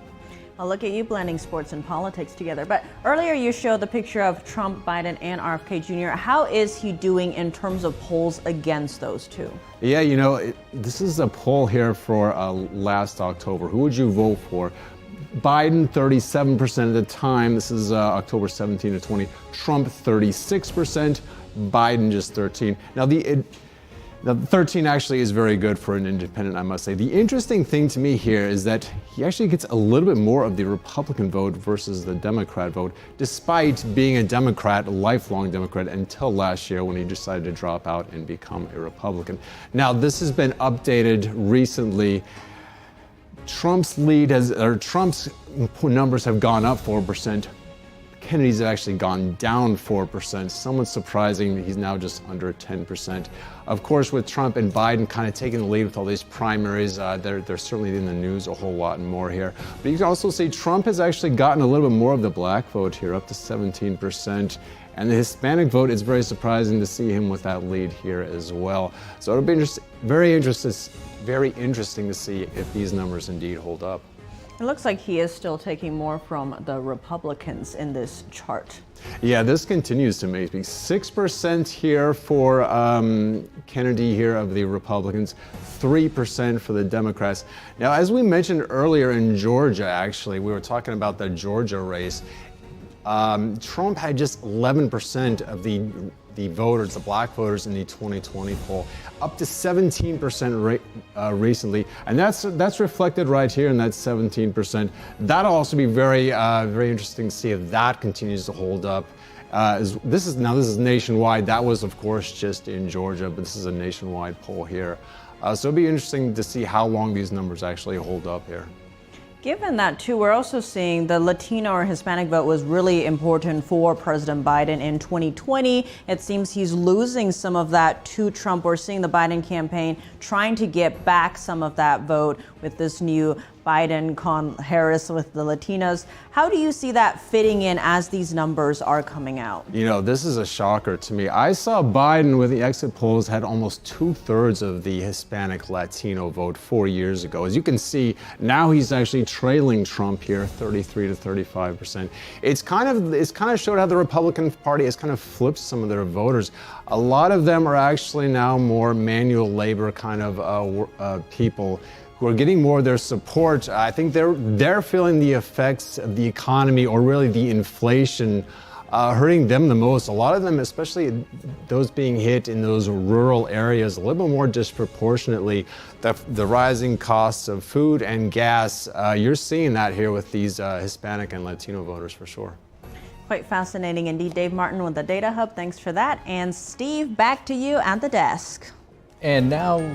Speaker 3: Well, look at you blending sports and politics together. But earlier you showed the picture of Trump, Biden, and RFK Jr. How is he doing in terms of polls against those two?
Speaker 13: Yeah, you know, this is a poll here for last October. Who would you vote for? Biden, 37% of the time. This is October 17 to 20. Trump, 36%. Biden, just 13. Now, the 13 actually is very good for an independent, I must say. The interesting thing to me here is that he actually gets a little bit more of the Republican vote versus the Democrat vote, despite being a Democrat, a lifelong Democrat, until last year when he decided to drop out and become a Republican. Now, this has been updated recently. Trump's numbers have gone up 4%. Kennedy's have actually gone down 4%. Somewhat surprising that he's now just under 10%. Of course, with Trump and Biden kind of taking the lead with all these primaries, they're certainly in the news a whole lot more here. But you can also see Trump has actually gotten a little bit more of the black vote here, up to 17%. And the Hispanic vote, is very surprising to see him with that lead here as well. So it'll be very interesting to see if these numbers indeed hold up.
Speaker 3: It looks like he is still taking more from the Republicans in this chart.
Speaker 13: Yeah, this continues to make me 6% here for Kennedy here of the Republicans, 3% for the Democrats. Now, as we mentioned earlier in Georgia, actually, we were talking about the Georgia race. Trump had just 11% of the voters, the black voters in the 2020 poll, up to 17% recently, and that's reflected right here in that 17%. That'll also be very interesting to see if that continues to hold up. This is nationwide. That was, of course, just in Georgia, but this is a nationwide poll here. So it'll be interesting to see how long these numbers actually hold up here.
Speaker 3: Given that, too, we're also seeing the Latino or Hispanic vote was really important for President Biden in 2020. It seems he's losing some of that to Trump. We're seeing the Biden campaign trying to get back some of that vote with this new Biden, Harris with the Latinos. How do you see that fitting in as these numbers are coming out?
Speaker 13: You know, this is a shocker to me. I saw Biden with the exit polls had almost 2/3 of the Hispanic Latino vote 4 years ago. As you can see, now he's actually trailing Trump here, 33 to 35%. It's kind of showed how the Republican Party has kind of flipped some of their voters. A lot of them are actually now more manual labor kind of people who are getting more of their support. I think they're feeling the effects of the economy, or really the inflation, hurting them the most. A lot of them, especially those being hit in those rural areas, a little bit more disproportionately. The rising costs of food and gas, you're seeing that here with these Hispanic and Latino voters for sure.
Speaker 3: Quite fascinating indeed. Dave Martin with the Data Hub, thanks for that. And Steve, back to you at the desk.
Speaker 2: And now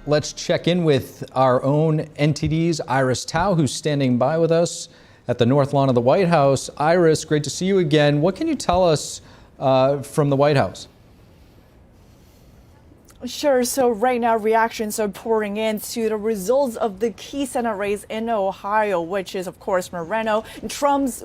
Speaker 2: let's check in with our own NTD's Iris Tao, who's standing by with us at the North Lawn of the White House. Iris, great to see you again. What can you tell us from the White House?
Speaker 1: Sure. So right now, reactions are pouring in to the results of the key Senate race in Ohio, which is, of course, Moreno. Trump's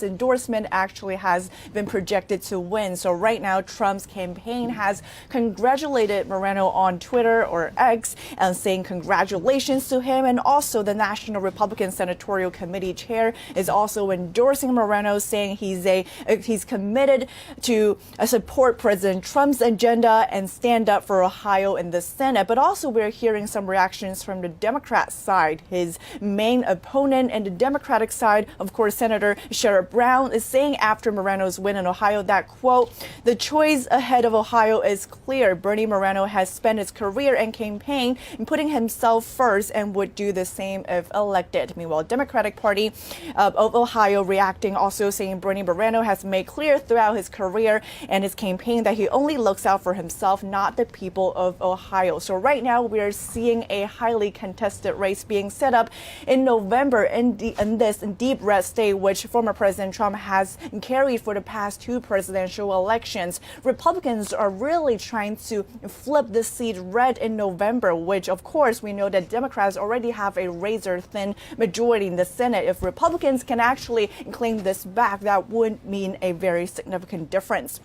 Speaker 1: endorsement actually has been projected to win. So right now, Trump's campaign has congratulated Moreno on Twitter or X and saying congratulations to him. And also, the National Republican Senatorial Committee chair is also endorsing Moreno, saying he's committed to support President Trump's agenda and stand up for Ohio in the Senate. But also we're hearing some reactions from the Democrat side. His main opponent in the Democratic side, of course, Senator Sherrod Brown, is saying after Moreno's win in Ohio that, quote, "The choice ahead of Ohio is clear. Bernie Moreno has spent his career and campaign in putting himself first and would do the same if elected." Meanwhile, Democratic Party of Ohio reacting, also saying Bernie Moreno has made clear throughout his career and his campaign that he only looks out for himself, not the people of Ohio. So right now we're seeing a highly contested race being set up in November in this deep red state, which former President Trump has carried for the past two presidential elections. Republicans are really trying to flip the seat red in November, which of course we know that Democrats already have a razor thin majority in the Senate. If Republicans can actually claim this back, that would mean a very significant difference.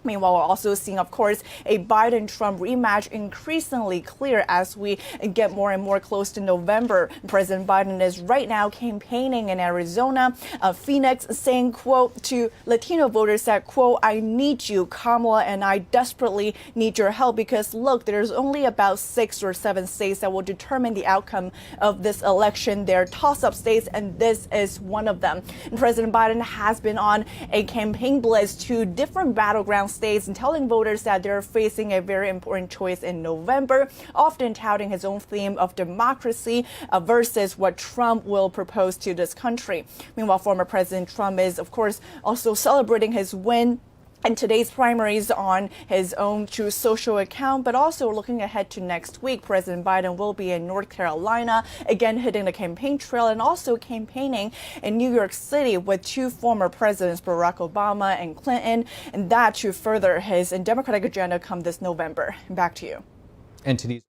Speaker 1: Meanwhile, we're also seeing, of course, a Biden-Trump rematch increasingly clear as we get more and more close to November. President Biden is right now campaigning in Arizona, Phoenix, saying, quote, to Latino voters that, quote, "I need you, Kamala, and I desperately need your help because, look, there's only about 6 or 7 states that will determine the outcome of this election. They're toss-up states, and this is one of them." And President Biden has been on a campaign blitz to different battleground states and telling voters that they're facing a very important choice in November, often touting his own theme of democracy versus what Trump will propose to this country. Meanwhile, former President Trump is, of course, also celebrating his win in today's primaries on his own Truth Social account, but also looking ahead to next week. President Biden will be in North Carolina, again hitting the campaign trail and also campaigning in New York City with two former presidents, Barack Obama and Clinton, and that to further his Democratic agenda come this November. Back to you.
Speaker 2: NTD's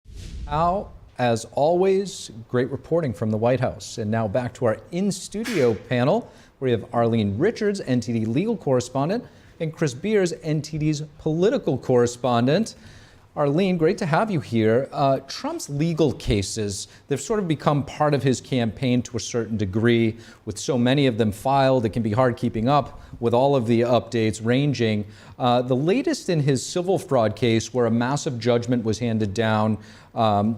Speaker 2: Al, as always, great reporting from the White House. And now back to our in-studio panel, where we have Arlene Richards, NTD legal correspondent, and Chris Beers, NTD's political correspondent. Arlene, great to have you here. Trump's legal cases, they've sort of become part of his campaign to a certain degree. With so many of them filed, it can be hard keeping up with all of the updates ranging. The latest in his civil fraud case, where a massive judgment was handed down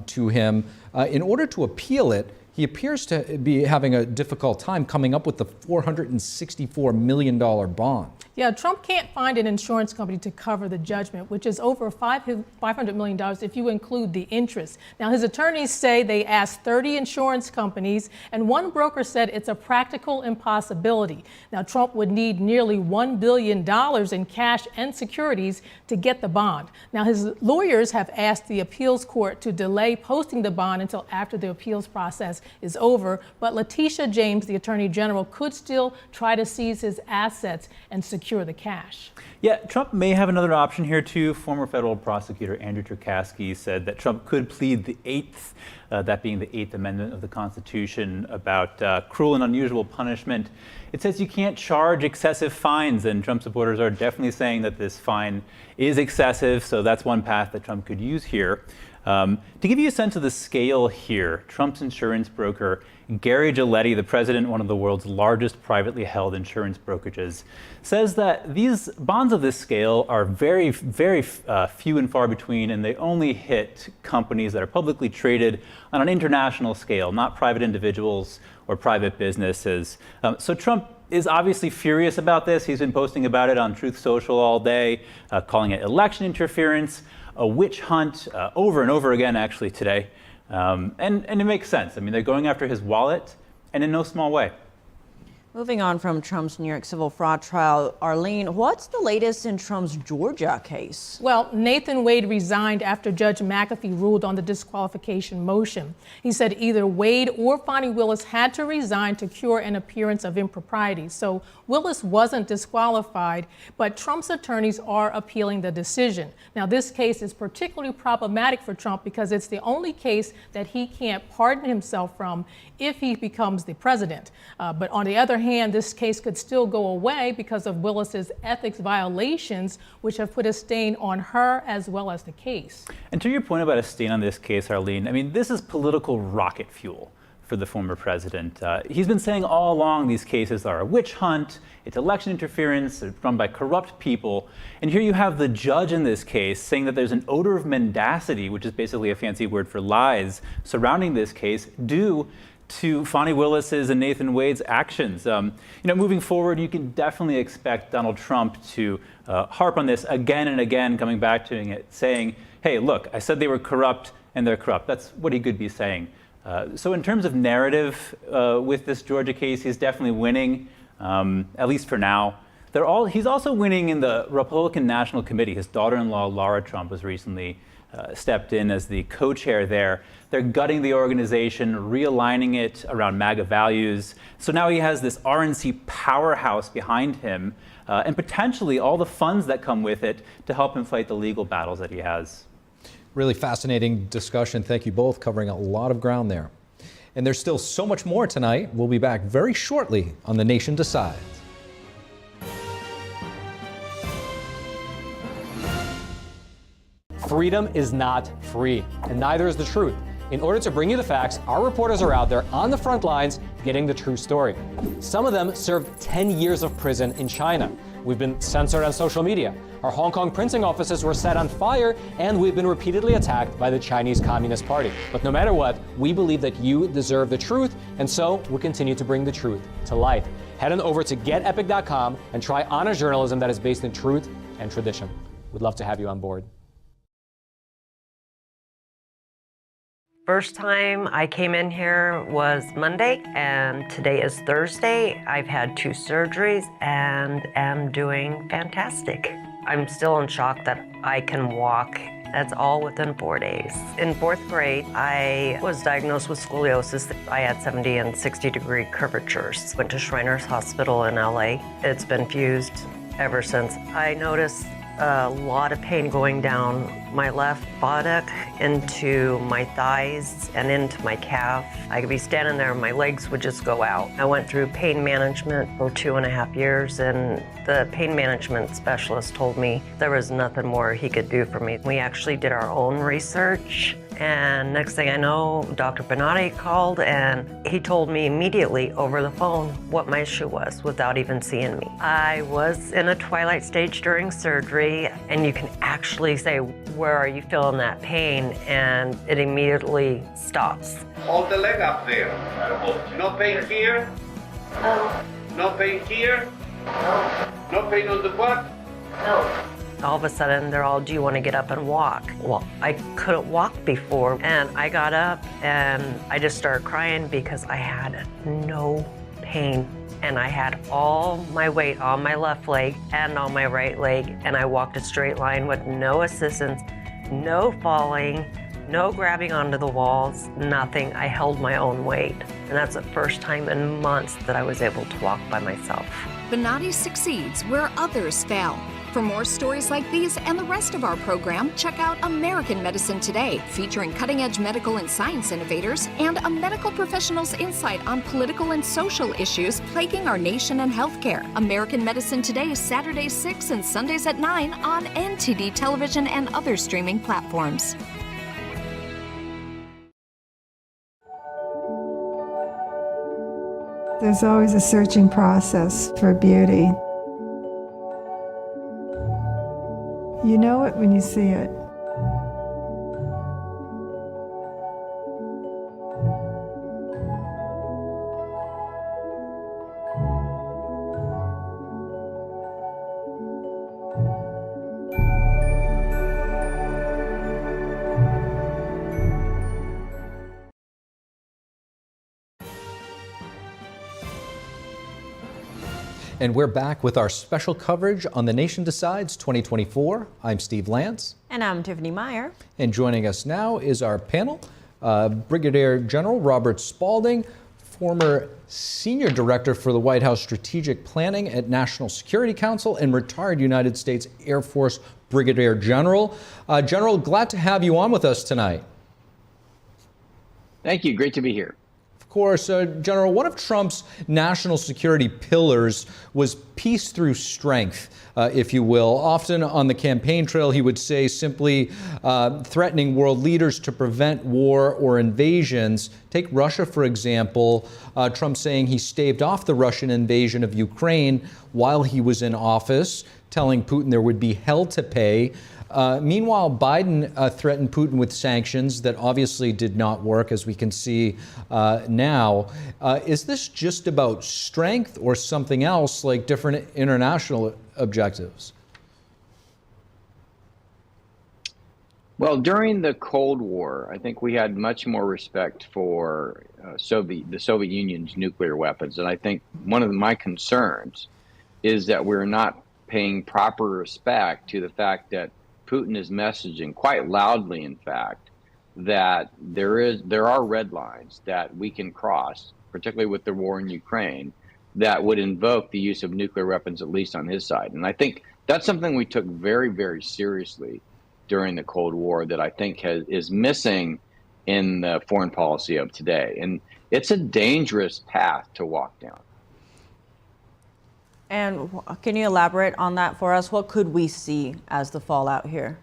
Speaker 2: to him. In order to appeal it, he appears to be having a difficult time coming up with the $464 million bond.
Speaker 12: Yeah, Trump can't find an insurance company to cover the judgment, which is over $500 million if you include the interest. Now, his attorneys say they asked 30 insurance companies, and one broker said it's a practical impossibility. Now, Trump would need nearly $1 billion in cash and securities to get the bond. Now, his lawyers have asked the appeals court to delay posting the bond until after the appeals process is over, but Letitia James, the Attorney General, could still try to seize his assets and secure the cash.
Speaker 14: Yeah, Trump may have another option here too. Former federal prosecutor Andrew Cherkasky said that Trump could plead the eighth, that being the Eighth Amendment of the Constitution, about cruel and unusual punishment. It says you can't charge excessive fines, and Trump supporters are definitely saying that this fine is excessive, so that's one path that Trump could use here. To give you a sense of the scale here, Trump's insurance broker, Gary Giletti, the president of one of the world's largest privately held insurance brokerages, says that these bonds of this scale are very, very few and far between, and they only hit companies that are publicly traded on an international scale, not private individuals or private businesses. So Trump is obviously furious about this. He's been posting about it on Truth Social all day, calling it election interference, a witch hunt, over and over again actually today. And it makes sense. I mean, they're going after his wallet, and in no small way.
Speaker 3: Moving on from Trump's New York civil fraud trial, Arlene, what's the latest in Trump's Georgia case?
Speaker 12: Well, Nathan Wade resigned after Judge McAfee ruled on the disqualification motion. He said either Wade or Fani Willis had to resign to cure an appearance of impropriety. So Willis wasn't disqualified, but Trump's attorneys are appealing the decision. Now, this case is particularly problematic for Trump because it's the only case that he can't pardon himself from if he becomes the president. But on the other hand, this case could still go away because of Willis's ethics violations, which have put a stain on her as well as the case.
Speaker 14: And to your point about a stain on this case, Arlene, I mean, this is political rocket fuel for the former president. He's been saying all along these cases are a witch hunt, it's election interference, it's run by corrupt people. And here you have the judge in this case saying that there's an odor of mendacity, which is basically a fancy word for lies, surrounding this case due to Fani Willis's and Nathan Wade's actions. Moving forward, you can definitely expect Donald Trump to harp on this again and again, coming back to it, saying, hey, look, I said they were corrupt and they're corrupt. That's what he could be saying. So in terms of narrative with this Georgia case, he's definitely winning, at least for now. He's also winning in the Republican National Committee. His daughter-in-law, Laura Trump, was recently stepped in as the co-chair there. They're gutting the organization, realigning it around MAGA values. So now he has this RNC powerhouse behind him, and potentially all the funds that come with it to help him fight the legal battles that he has.
Speaker 2: Really fascinating discussion. Thank you both, covering a lot of ground there. And there's still so much more tonight. We'll be back very shortly on The Nation Decides.
Speaker 15: Freedom is not free, and neither is the truth. In order to bring you the facts, our reporters are out there on the front lines getting the true story. Some of them served 10 years of prison in China. We've been censored on social media. Our Hong Kong printing offices were set on fire, and we've been repeatedly attacked by the Chinese Communist Party. But no matter what, we believe that you deserve the truth, and so we'll continue to bring the truth to light. Head on over to getepic.com and try honest journalism that is based in truth and tradition. We'd love to have you on board.
Speaker 17: First time I came in here was Monday, and today is Thursday. I've had 2 surgeries and am doing fantastic. I'm still in shock that I can walk. That's all within 4 days. In 4th grade, I was diagnosed with scoliosis. I had 70 and 60-degree curvatures. Went to Shriners Hospital in LA. It's been fused ever since. I noticed a lot of pain going down my left buttock into my thighs and into my calf. I could be standing there and my legs would just go out. I went through pain management for 2.5 years, and the pain management specialist told me there was nothing more he could do for me. We actually did our own research, and next thing I know, Dr. Benatti called, and he told me immediately over the phone what my issue was without even seeing me. I was in a twilight stage during surgery, and you can actually say, where are you feeling that pain? And it immediately stops.
Speaker 18: Hold the leg up there. No pain here? No. No pain here? No. No pain on the butt? No.
Speaker 17: All of a sudden, they're all, do you want to get up and walk? Well, I couldn't walk before, and I got up and I just started crying because I had no pain. And I had all my weight on my left leg and on my right leg, and I walked a straight line with no assistance, no falling, No grabbing onto the walls, nothing. I held my own weight. And that's the first time in months that I was able to walk by myself.
Speaker 8: Bonatti succeeds where others fail. For more stories like these and the rest of our program, check out American Medicine Today, featuring cutting-edge medical and science innovators and a medical professional's insight on political and social issues plaguing our nation and healthcare. American Medicine Today is Saturdays 6 and Sundays at 9 on NTD Television and other streaming platforms.
Speaker 19: There's always a searching process for beauty. You know it when you see it.
Speaker 2: And we're back with our special coverage on The Nation Decides 2024. I'm Steve Lance.
Speaker 3: And I'm Tiffany Meier.
Speaker 2: And joining us now is our panel, Brigadier General Robert Spalding, former Senior Director for the White House Strategic Planning at National Security Council and retired United States Air Force Brigadier General. General, glad to have you on with us tonight.
Speaker 20: Thank you. Great to be here.
Speaker 2: Of course, General, one of Trump's national security pillars was peace through strength, if you will. Often on the campaign trail, he would say simply threatening world leaders to prevent war or invasions. Take Russia, for example. Trump saying he staved off the Russian invasion of Ukraine while he was in office, telling Putin there would be hell to pay. Meanwhile, Biden threatened Putin with sanctions that obviously did not work, as we can see now. Is this just about strength or something else, like different international objectives?
Speaker 20: Well, during the Cold War, I think we had much more respect for the Soviet Union's nuclear weapons. And I think one of my concerns is that we're not paying proper respect to the fact that Putin is messaging quite loudly, in fact, that there are red lines that we can cross, particularly with the war in Ukraine, that would invoke the use of nuclear weapons, at least on his side. And I think that's something we took very, very seriously during the Cold War that I think is missing in the foreign policy of today. And it's a dangerous path to walk down.
Speaker 3: And can you elaborate on that for us? What could we see as the fallout here?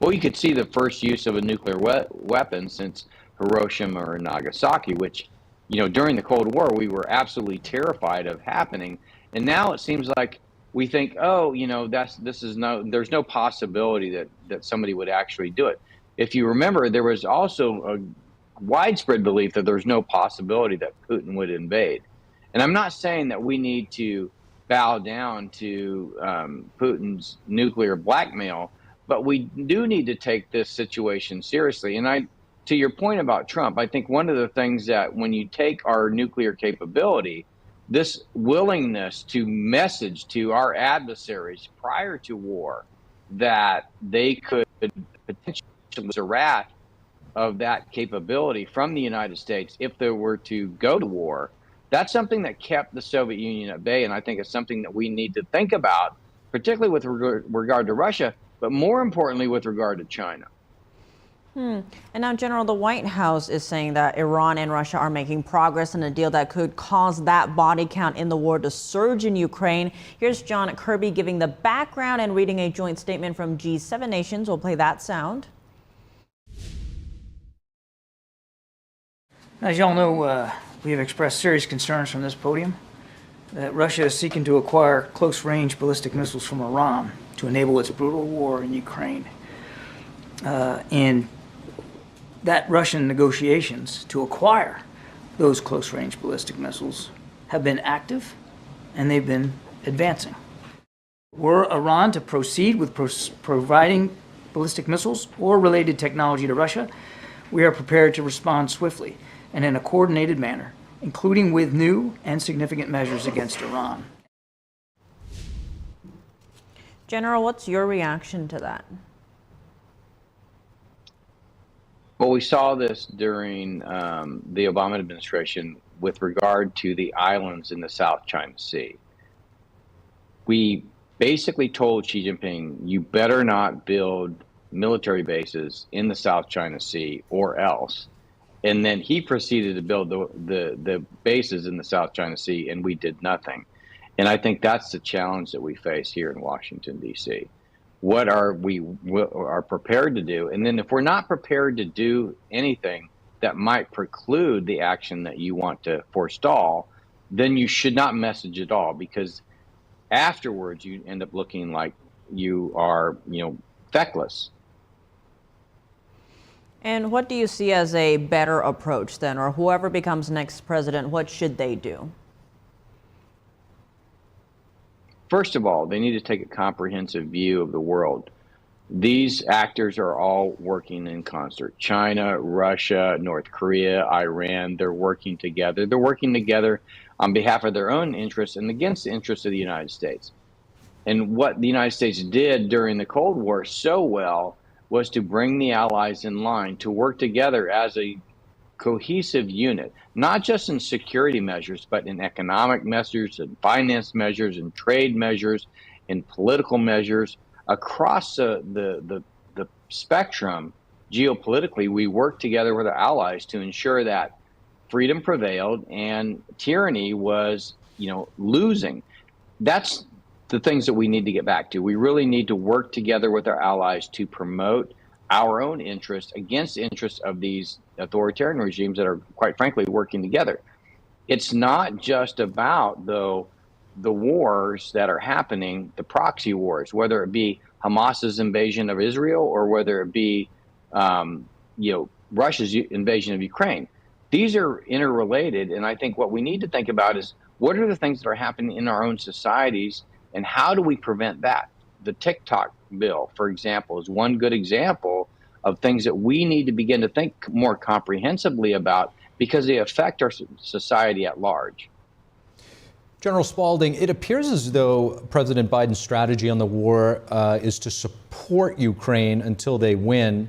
Speaker 20: Well, you could see the first use of a nuclear weapon since Hiroshima or Nagasaki, which, during the Cold War, we were absolutely terrified of happening. And now it seems like we think, there's no possibility that somebody would actually do it. If you remember, there was also a widespread belief that there's no possibility that Putin would invade. And I'm not saying that we need to bow down to Putin's nuclear blackmail, but we do need to take this situation seriously. And to your point about Trump, I think one of the things that when you take our nuclear capability, this willingness to message to our adversaries prior to war that they could potentially a wrath of that capability from the United States if they were to go to war, that's something that kept the Soviet Union at bay, and I think it's something that we need to think about, particularly with regard to Russia, but more importantly with regard to China.
Speaker 3: And now, General, the White House is saying that Iran and Russia are making progress in a deal that could cause that body count in the war to surge in Ukraine. Here's John Kirby giving the background and reading a joint statement from G7 nations. We'll play that sound.
Speaker 21: As y'all know, we have expressed serious concerns from this podium that Russia is seeking to acquire close-range ballistic missiles from Iran to enable its brutal war in Ukraine. And that Russian negotiations to acquire those close-range ballistic missiles have been active and they've been advancing. Were Iran to proceed with providing ballistic missiles or related technology to Russia, we are prepared to respond swiftly and in a coordinated manner, including with new and significant measures against Iran.
Speaker 3: General, what's your reaction to that?
Speaker 20: Well, we saw this during the Obama administration with regard to the islands in the South China Sea. We basically told Xi Jinping, you better not build military bases in the South China Sea or else. And then he proceeded to build the bases in the South China Sea, and we did nothing. And I think that's the challenge that we face here in Washington, D.C. What are we are prepared to do? And then if we're not prepared to do anything that might preclude the action that you want to forestall, then you should not message at all, because afterwards you end up looking like you are, feckless.
Speaker 3: And what do you see as a better approach then, or whoever becomes next president, what should they do?
Speaker 20: First of all, they need to take a comprehensive view of the world. These actors are all working in concert. China, Russia, North Korea, Iran, they're working together. They're working together on behalf of their own interests and against the interests of the United States. And what the United States did during the Cold War so well was to bring the allies in line to work together as a cohesive unit, not just in security measures, but in economic measures and finance measures and trade measures and political measures across the spectrum. Geopolitically, we worked together with our allies to ensure that freedom prevailed and tyranny was, losing. That's the things that we need to get back to. We really need to work together with our allies to promote our own interests against the interests of these authoritarian regimes that are, quite frankly, working together. It's not just about, though, the wars that are happening, the proxy wars, whether it be Hamas's invasion of Israel or whether it be, Russia's invasion of Ukraine. These are interrelated, and I think what we need to think about is what are the things that are happening in our own societies, and how do we prevent that? The TikTok bill, for example, is one good example of things that we need to begin to think more comprehensively about because they affect our society at large.
Speaker 2: General Spalding, it appears as though President Biden's strategy on the war is to support Ukraine until they win.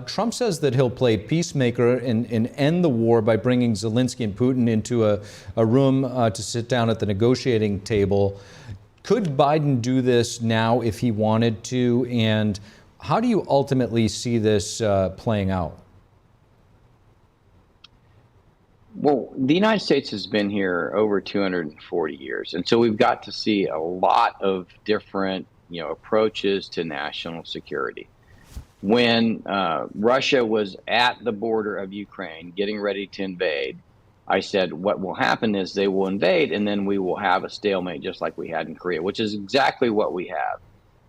Speaker 2: Trump says that he'll play peacemaker and end the war by bringing Zelensky and Putin into a room to sit down at the negotiating table. Could Biden do this now if he wanted to? And how do you ultimately see this playing out?
Speaker 20: Well, the United States has been here over 240 years. And so we've got to see a lot of different, approaches to national security. When Russia was at the border of Ukraine getting ready to invade, I said, what will happen is they will invade and then we will have a stalemate just like we had in Korea, which is exactly what we have.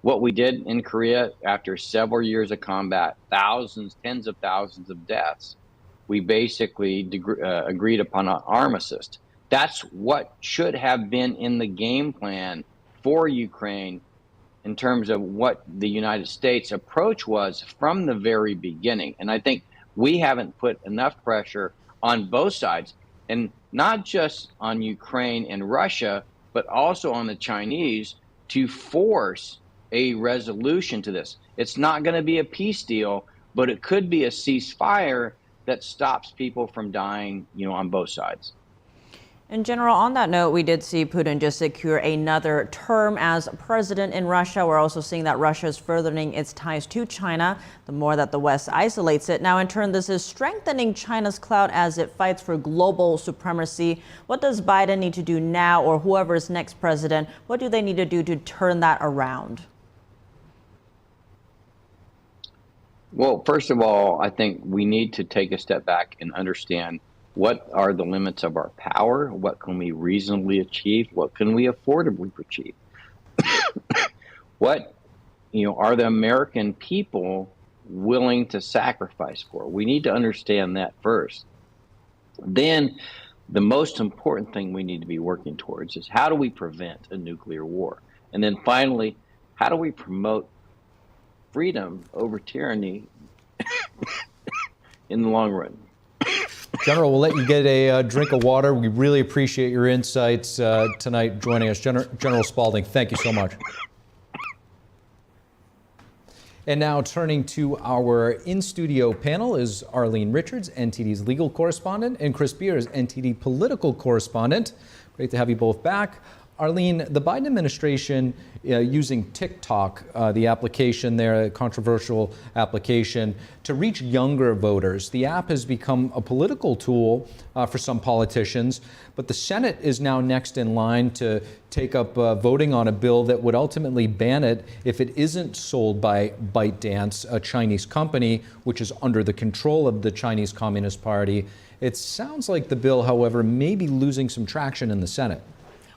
Speaker 20: What we did in Korea after several years of combat, thousands, tens of thousands of deaths, we basically agreed upon an armistice. That's what should have been in the game plan for Ukraine in terms of what the United States approach was from the very beginning. And I think we haven't put enough pressure on both sides, and not just on Ukraine and Russia, but also on the Chinese to force a resolution to this. It's not going to be a peace deal, but it could be a ceasefire that stops people from dying, on both sides.
Speaker 3: And General, on that note, we did see Putin just secure another term as president in Russia. We're also seeing that Russia is furthering its ties to China, the more that the West isolates it. Now, in turn, this is strengthening China's clout as it fights for global supremacy. What does Biden need to do now, or whoever is next president? What do they need to do to turn that around?
Speaker 20: Well, first of all, I think we need to take a step back and understand what are the limits of our power, what can we reasonably achieve, what can we affordably achieve. What, are the American people willing to sacrifice for? We need to understand that first. Then the most important thing we need to be working towards is how do we prevent a nuclear war? And then finally, how do we promote freedom over tyranny in the long run?
Speaker 2: General, we'll let you get a drink of water. We really appreciate your insights tonight joining us. General Spalding, thank you so much. And now turning to our in-studio panel is Arlene Richards, NTD's legal correspondent, and Chris Beers, NTD political correspondent. Great to have you both back. Arlene, the Biden administration using TikTok, the application there, a controversial application, to reach younger voters. The app has become a political tool for some politicians, but the Senate is now next in line to take up voting on a bill that would ultimately ban it if it isn't sold by ByteDance, a Chinese company, which is under the control of the Chinese Communist Party. It sounds like the bill, however, may be losing some traction in the Senate.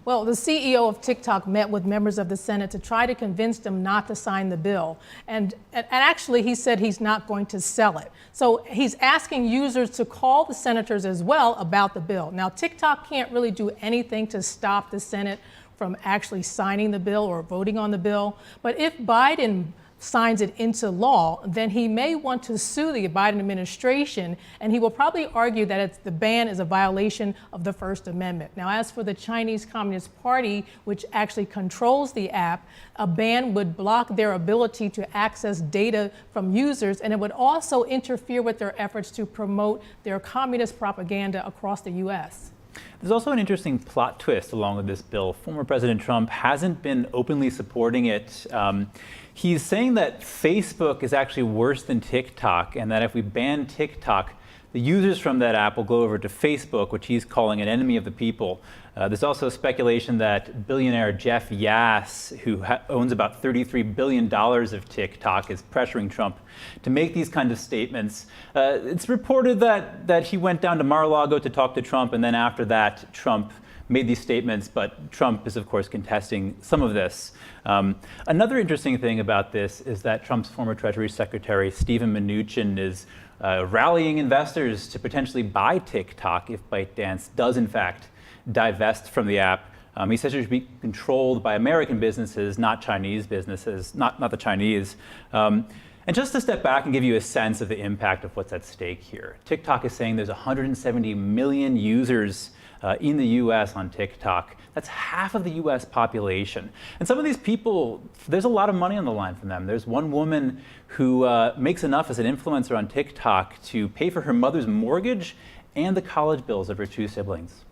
Speaker 12: Well, the CEO of TikTok met with members of the Senate to try to convince them not to sign the bill. And actually, he said he's not going to sell it. So he's asking users to call the senators as well about the bill. Now, TikTok can't really do anything to stop the Senate from actually signing the bill or voting on the bill. But if Biden signs it into law, then he may want to sue the Biden administration, and he will probably argue that the ban is a violation of the First Amendment. Now, as for the Chinese Communist Party, which actually controls the app, a ban would block their ability to access data from users, and it would also interfere with their efforts to promote their communist propaganda across the U.S.
Speaker 14: There's also an interesting plot twist along with this bill. Former President Trump hasn't been openly supporting it. He's saying that Facebook is actually worse than TikTok, and that if we ban TikTok, the users from that app will go over to Facebook, which he's calling an enemy of the people. There's also speculation that billionaire Jeff Yass, who owns about $33 billion of TikTok, is pressuring Trump to make these kinds of statements. It's reported that he went down to Mar-a-Lago to talk to Trump, and then after that, Trump made these statements, but Trump is, of course, contesting some of this. Another interesting thing about this is that Trump's former Treasury Secretary, Steven Mnuchin, is rallying investors to potentially buy TikTok if ByteDance does, in fact, divest from the app. He says it should be controlled by American businesses, not Chinese businesses, not the Chinese. And just to step back and give you a sense of the impact of what's at stake here, TikTok is saying there's 170 million users in the U.S. on TikTok. That's half of the U.S. population. And some of these people, there's a lot of money on the line for them. There's one woman who makes enough as an influencer on TikTok to pay for her mother's mortgage and the college bills of her two siblings.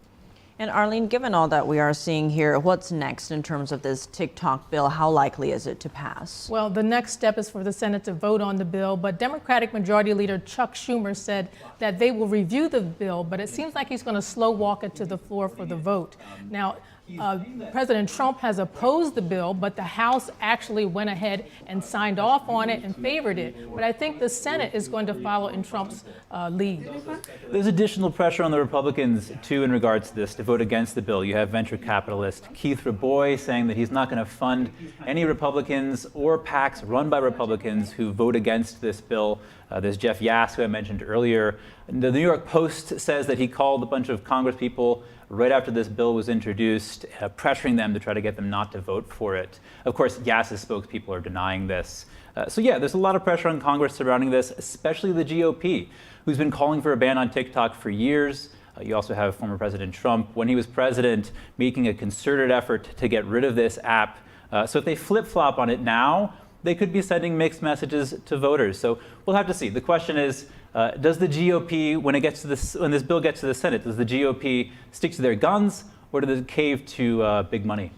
Speaker 3: And Arlene, given all that we are seeing here, what's next in terms of this TikTok bill? How likely is it to pass?
Speaker 12: Well, the next step is for the Senate to vote on the bill, but Democratic Majority Leader Chuck Schumer said that they will review the bill, but it seems like he's going to slow walk it to the floor for the vote. Now, President Trump has opposed the bill, but the House actually went ahead and signed off on it and favored it. But I think the Senate is going to follow in Trump's lead.
Speaker 14: There's additional pressure on the Republicans, too, in regards to this, to vote against the bill. You have venture capitalist Keith Rabois saying that he's not going to fund any Republicans or PACs run by Republicans who vote against this bill. There's Jeff Yass, who I mentioned earlier. The New York Post says that he called a bunch of Congress people right after this bill was introduced, pressuring them to try to get them not to vote for it. Of course, Yass's spokespeople are denying this. So yeah, there's a lot of pressure on Congress surrounding this, especially the GOP, who's been calling for a ban on TikTok for years. You also have former President Trump, when he was president, making a concerted effort to get rid of this app. So if they flip-flop on it now, they could be sending mixed messages to voters. So we'll have to see. The question is, does the GOP, when this bill gets to the Senate, does the GOP stick to their guns, or do they cave to big money?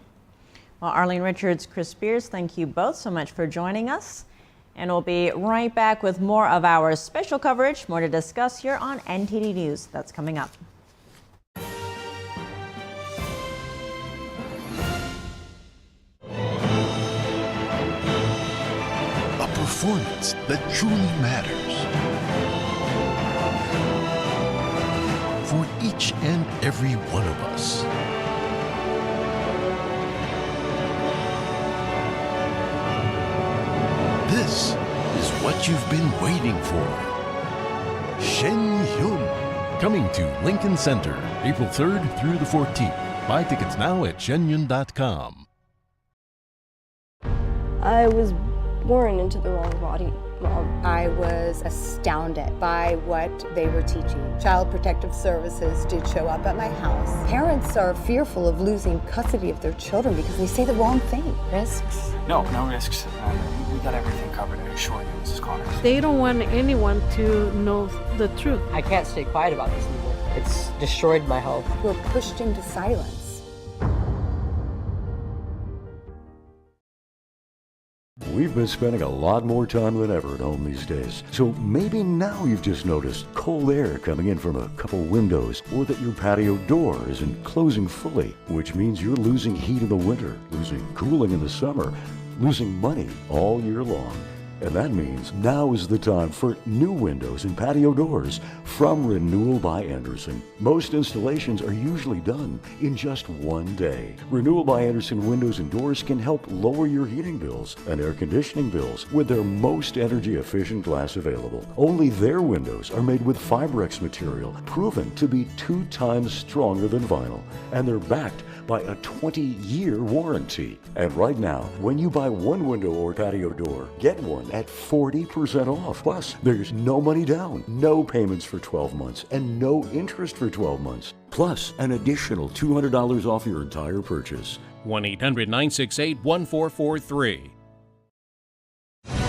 Speaker 3: Well, Arlene Richards, Chris Beers, thank you both so much for joining us. And we'll be right back with more of our special coverage, more to discuss here on NTD News. That's coming up.
Speaker 5: A performance that truly matters. For each and every one of us. This is what you've been waiting for. Shen Yun. Coming to Lincoln Center, April 3rd through the 14th. Buy tickets now at shenyun.com.
Speaker 6: I was born into the wrong body. I was astounded by what they were teaching. Child Protective Services did show up at my house. Parents are fearful of losing custody of their children because they say the wrong thing. Risks?
Speaker 7: No risks.
Speaker 4: We got everything covered, I assure you, Mrs. Connors.
Speaker 7: They don't want anyone to know the truth.
Speaker 9: I can't stay quiet about this anymore. It's destroyed my health.
Speaker 6: We're pushed into silence.
Speaker 11: We've been spending a lot more time than ever at home these days. So maybe now you've just noticed cold air coming in from a couple windows, or that your patio door isn't closing fully, which means you're losing heat in the winter, losing cooling in the summer, losing money all year long. And that means now is the time for new windows and patio doors from Renewal by Andersen. Most installations are usually done in just one day. Renewal by Andersen windows and doors can help lower your heating bills and air conditioning bills with their most energy efficient glass available. Only their windows are made with Fibrex material, proven to be 2 times stronger than vinyl, and they're backed by a 20-year warranty. And right now, when you buy one window or patio door, get one at 40% off. Plus, there's no money down, no payments for 12 months, and no interest for 12 months. Plus, an additional $200 off your entire purchase.
Speaker 22: 1-800-968-1443.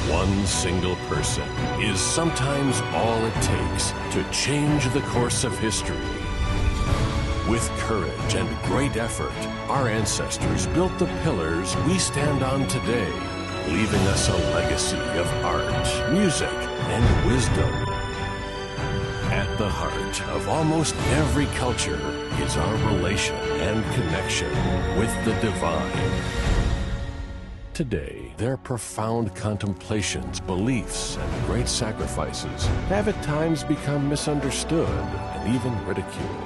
Speaker 5: One single person is sometimes all it takes to change the course of history. With courage and great effort, our ancestors built the pillars we stand on today, leaving us a legacy of art, music, and wisdom. At the heart of almost every culture is our relation and connection with the divine. Today, their profound contemplations, beliefs, and great sacrifices have at times become misunderstood and even ridiculed.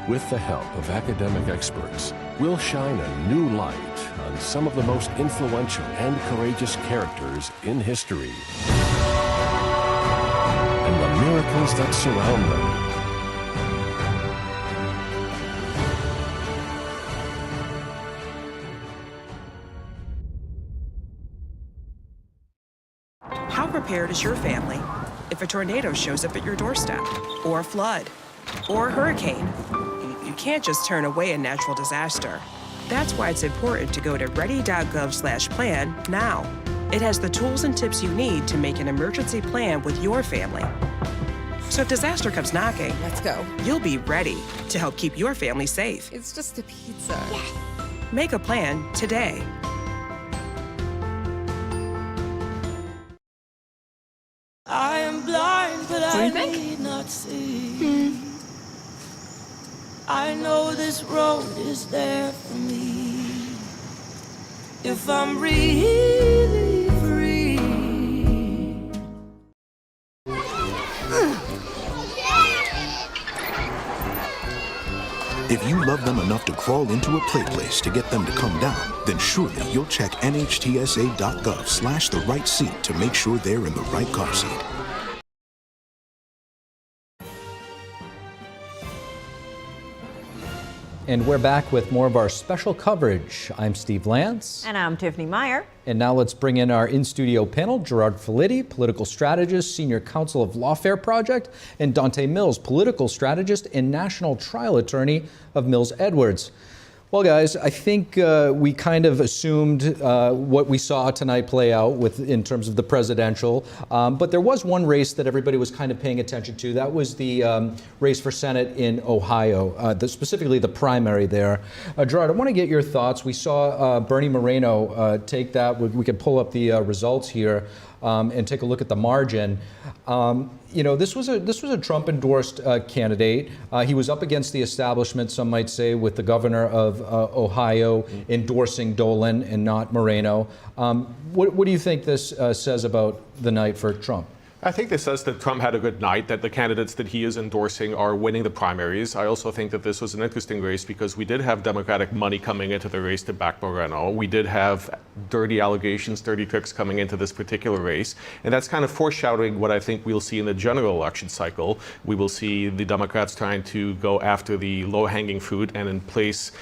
Speaker 5: With the help of academic experts, we'll shine a new light on some of the most influential and courageous characters in history and the miracles that surround them.
Speaker 26: How prepared is your family if a tornado shows up at your doorstep, or a flood, or a hurricane? You can't just turn away a natural disaster. That's why it's important to go to ready.gov/plan now. It has the tools and tips you need to make an emergency plan with your family. So if disaster comes knocking, let's go. You'll be ready to help keep your family safe.
Speaker 27: It's just a pizza.
Speaker 26: Yes. Make a plan today.
Speaker 28: I am blind, but I need not see. I know this road is there for me. If I'm really free.
Speaker 29: If you love them enough to crawl into a play place to get them to come down, then surely you'll check nhtsa.gov/the right seat to make sure they're in the right car seat.
Speaker 2: And we're back with more of our special coverage. I'm Steve Lance.
Speaker 3: And I'm Tiffany Meier.
Speaker 2: And now let's bring in our in-studio panel, Gerard Felitti, political strategist, senior counsel of Lawfare Project, and Dante Mills, political strategist and national trial attorney of Mills Edwards. Well, guys, I think we kind of assumed what we saw tonight play out in terms of the presidential, but there was one race that everybody was kind of paying attention to. That was the race for Senate in Ohio, specifically the primary there. Gerard, I want to get your thoughts. We saw Bernie Moreno take that. We could pull up the results here and take a look at the margin. You know, this was a Trump-endorsed candidate. He was up against the establishment, some might say, with the governor of Ohio endorsing Dolan and not Moreno. What do you think this says about the night for Trump?
Speaker 30: I think this says that Trump had a good night, that the candidates that he is endorsing are winning the primaries. I also think that this was an interesting race because we did have Democratic money coming into the race to back Moreno. We did have dirty allegations, dirty tricks coming into this particular race. And that's kind of foreshadowing what I think we'll see in the general election cycle. We will see the Democrats trying to go after the low-hanging fruit and in place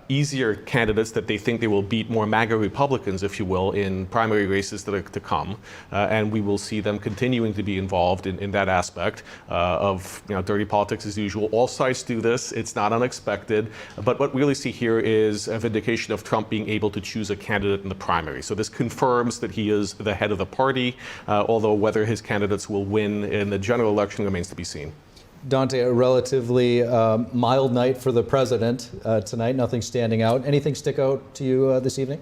Speaker 30: easier candidates that they think they will beat, more MAGA Republicans, if you will, in primary races that are to come. And we will see them continue continuing to be involved in that aspect of dirty politics as usual. All sides do this. It's not unexpected. But what we really see here is a vindication of Trump being able to choose a candidate in the primary. So this confirms that he is the head of the party, although whether his candidates will win in the general election remains to be seen.
Speaker 2: Dante, a relatively mild night for the president tonight, nothing standing out. Anything stick out to you this evening?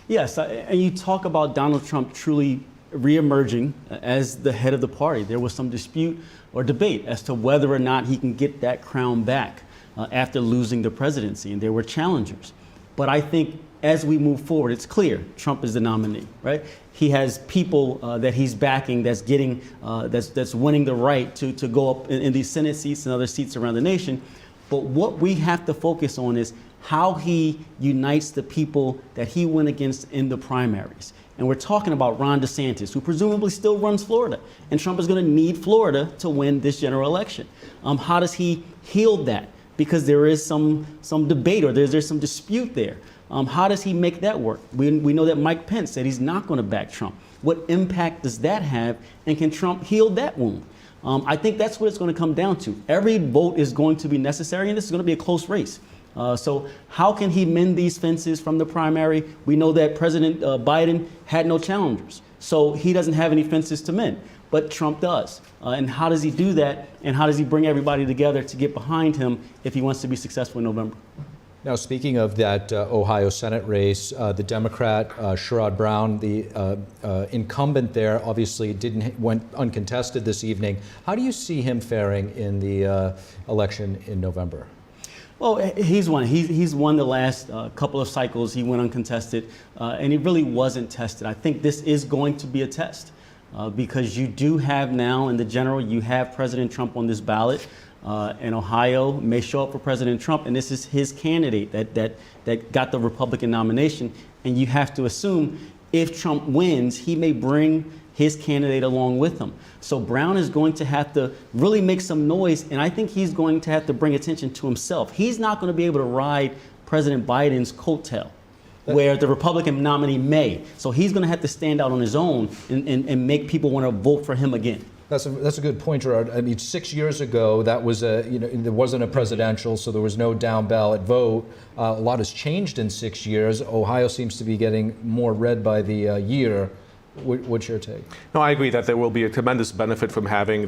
Speaker 1: Yes, and you talk about Donald Trump truly reemerging as the head of the party. There was some dispute or debate as to whether or not he can get that crown back after losing the presidency, and there were challengers. But I think as we move forward, it's clear Trump is the nominee, right? He has people that he's backing that's getting, that's winning the right to go up in these Senate seats and other seats around the nation. But what we have to focus on is how he unites the people that he went against in the primaries. And we're talking about Ron DeSantis, who presumably still runs Florida. And Trump is going to need Florida to win this general election. How does he heal that? Because there is some debate or there's some dispute there. How does he make that work? We know that Mike Pence said he's not going to back Trump. What impact does that have? And can Trump heal that wound? I think that's what it's going to come down to. Every vote is going to be necessary, and this is going to be a close race. So how can he mend these fences from the primary? We know that President Biden had no challengers, so he doesn't have any fences to mend, but Trump does. And how does he do that? And how does he bring everybody together to get behind him if he wants to be successful in November?
Speaker 2: Now, speaking of that Ohio Senate race, the Democrat Sherrod Brown, the incumbent there, obviously went uncontested this evening. How do you see him faring in the election in November?
Speaker 1: Well, he's won the last couple of cycles. He went uncontested, and he really wasn't tested. I think this is going to be a test because you do have now, in the general, you have President Trump on this ballot. And Ohio may show up for President Trump, and this is his candidate that got the Republican nomination. And you have to assume if Trump wins, he may bring his candidate along with him. So Brown is going to have to really make some noise, and I think he's going to have to bring attention to himself. He's not going to be able to ride President Biden's coattail, where the Republican nominee may. So he's going to have to stand out on his own and make people want to vote for him again.
Speaker 2: That's a good point, Gerard. I mean, 6 years ago, that was there wasn't a presidential, so there was no down ballot vote. A lot has changed in 6 years. Ohio seems to be getting more red by the year. What's your take?
Speaker 30: No, I agree that there will be a tremendous benefit from having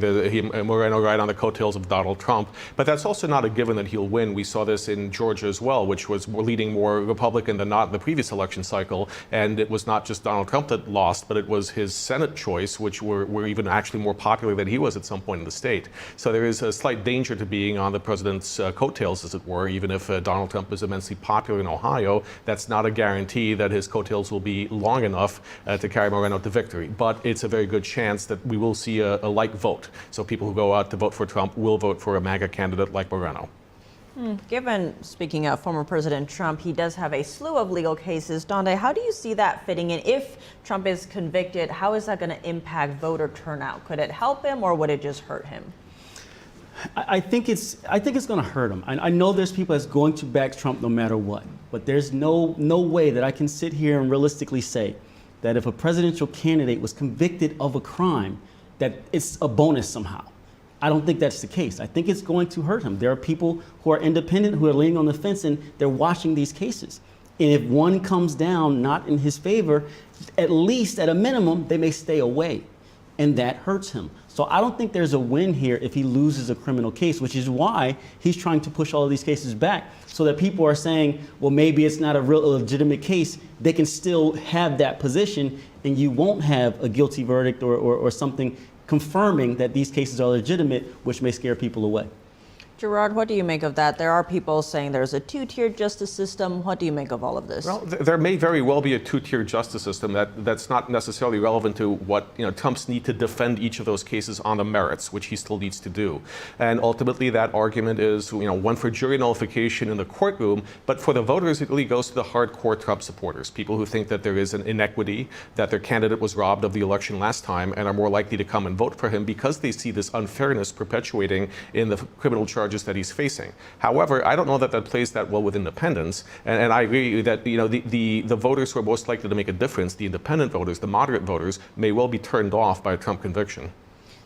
Speaker 30: Moreno ride on the coattails of Donald Trump, but that's also not a given that he'll win. We saw this in Georgia as well, which was leading more Republican than not in the previous election cycle, and it was not just Donald Trump that lost, but it was his Senate choice, which were even actually more popular than he was at some point in the state. So there is a slight danger to being on the president's coattails, as it were, even if Donald Trump is immensely popular in Ohio. That's not a guarantee that his coattails will be long enough to carry Moreno to victory, but it's a very good chance that we will see a like vote. So people who go out to vote for Trump will vote for a MAGA candidate like Moreno.
Speaker 3: Given, speaking of former President Trump, he does have a slew of legal cases. Dante, how do you see that fitting in? If Trump is convicted, how is that going to impact voter turnout? Could it help him or would it just hurt him?
Speaker 1: I think it's going to hurt him. I know there's people that's going to back Trump no matter what, but there's no way that I can sit here and realistically say that if a presidential candidate was convicted of a crime, that it's a bonus somehow. I don't think that's the case. I think it's going to hurt him. There are people who are independent, who are leaning on the fence, and they're watching these cases. And if one comes down not in his favor, at least at a minimum, they may stay away. And that hurts him. So I don't think there's a win here if he loses a criminal case, which is why he's trying to push all of these cases back so that people are saying, well, maybe it's not a real legitimate case. They can still have that position and you won't have a guilty verdict or something confirming that these cases are legitimate, which may scare people away.
Speaker 3: Gerard, what do you make of that? There are people saying there's a two-tiered justice system. What do you make of all of this?
Speaker 30: Well, there may very well be a two-tiered justice system that's not necessarily relevant to what Trump's need to defend each of those cases on the merits, which he still needs to do. And ultimately, that argument is one for jury nullification in the courtroom, but for the voters, it really goes to the hardcore Trump supporters, people who think that there is an inequity, that their candidate was robbed of the election last time, and are more likely to come and vote for him because they see this unfairness perpetuating in the criminal charges that he's facing. However, I don't know that plays that well with independents, and I agree that the voters who are most likely to make a difference, the independent voters, the moderate voters, may well be turned off by a Trump conviction.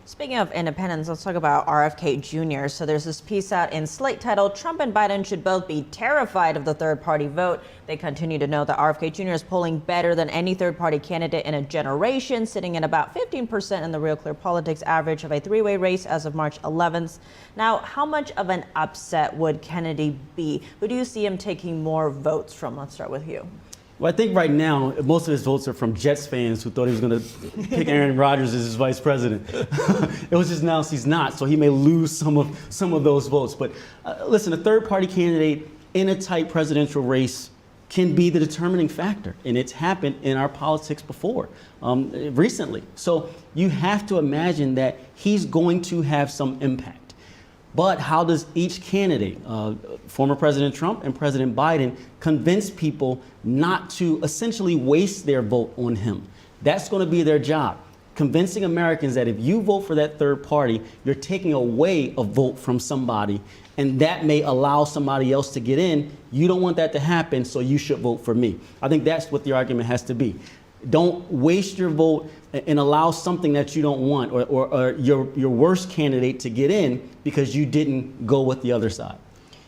Speaker 3: Speaking of independence, let's talk about RFK Jr. So there's this piece out in Slate titled, "Trump and Biden should both be terrified of the third-party vote." They continue to note that RFK Jr. is polling better than any third-party candidate in a generation, sitting at about 15% in the Real Clear Politics average of a three-way race as of March 11th. Now, how much of an upset would Kennedy be? Who do you see him taking more votes from? Let's start with you.
Speaker 1: Well, I think right now, most of his votes are from Jets fans who thought he was going to pick Aaron Rodgers as his vice president. It was just announced he's not, so he may lose some of those votes. But listen, a third-party candidate in a tight presidential race can be the determining factor, and it's happened in our politics before, recently. So you have to imagine that he's going to have some impact. But how does each candidate, former President Trump and President Biden, convince people not to essentially waste their vote on him? That's going to be their job. Convincing Americans that if you vote for that third party, you're taking away a vote from somebody, and that may allow somebody else to get in. You don't want that to happen, so you should vote for me. I think that's what the argument has to be. Don't waste your vote and allow something that you don't want or your worst candidate to get in because you didn't go with the other side.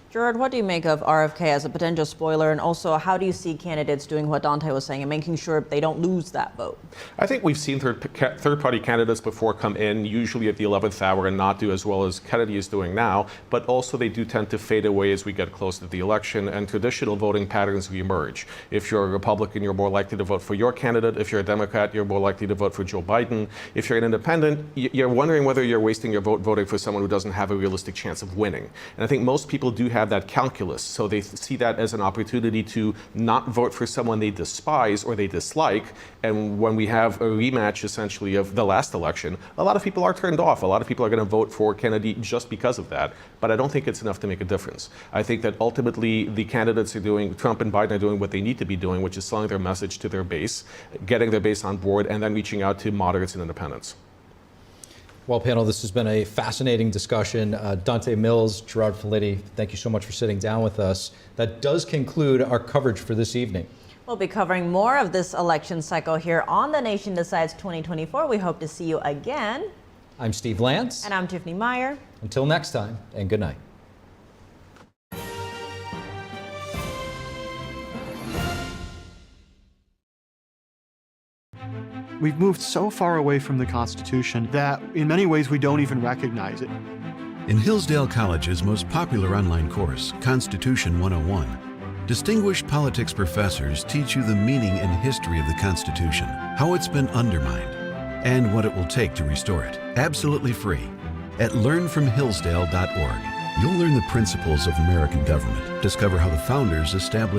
Speaker 3: Gerard, what do you make of RFK as a potential spoiler? And also, how do you see candidates doing what Dante was saying and making sure they don't lose that vote?
Speaker 30: I think we've seen third-party candidates before come in, usually at the 11th hour, and not do as well as Kennedy is doing now. But also, they do tend to fade away as we get close to the election, and traditional voting patterns reemerge. If you're a Republican, you're more likely to vote for your candidate. If you're a Democrat, you're more likely to vote for Joe Biden. If you're an independent, you're wondering whether you're wasting your vote voting for someone who doesn't have a realistic chance of winning. And I think most people do have that calculus, so they see that as an opportunity to not vote for someone they despise or they dislike. And when we have a rematch essentially of the last election, a lot of people are turned off. A lot of people are going to vote for Kennedy just because of that. But I don't think it's enough to make a difference. I think that ultimately the candidates are doing, Trump and Biden are doing what they need to be doing, which is selling their message to their base, getting their base on board, and then reaching out to moderates and independents.
Speaker 2: Well, panel, this has been a fascinating discussion. Dante Mills, Gerard Filitti, thank you so much for sitting down with us. That does conclude our coverage for this evening.
Speaker 3: We'll be covering more of this election cycle here on The Nation Decides 2024. We hope to see you again.
Speaker 2: I'm Steve Lance.
Speaker 3: And I'm Tiffany Meier.
Speaker 2: Until next time, and good night.
Speaker 10: We've moved so far away from the Constitution that in many ways we don't even recognize it.
Speaker 13: In Hillsdale College's most popular online course, Constitution 101, distinguished politics professors teach you the meaning and history of the Constitution, how it's been undermined, and what it will take to restore it. Absolutely free at learnfromhillsdale.org. You'll learn the principles of American government, discover how the founders established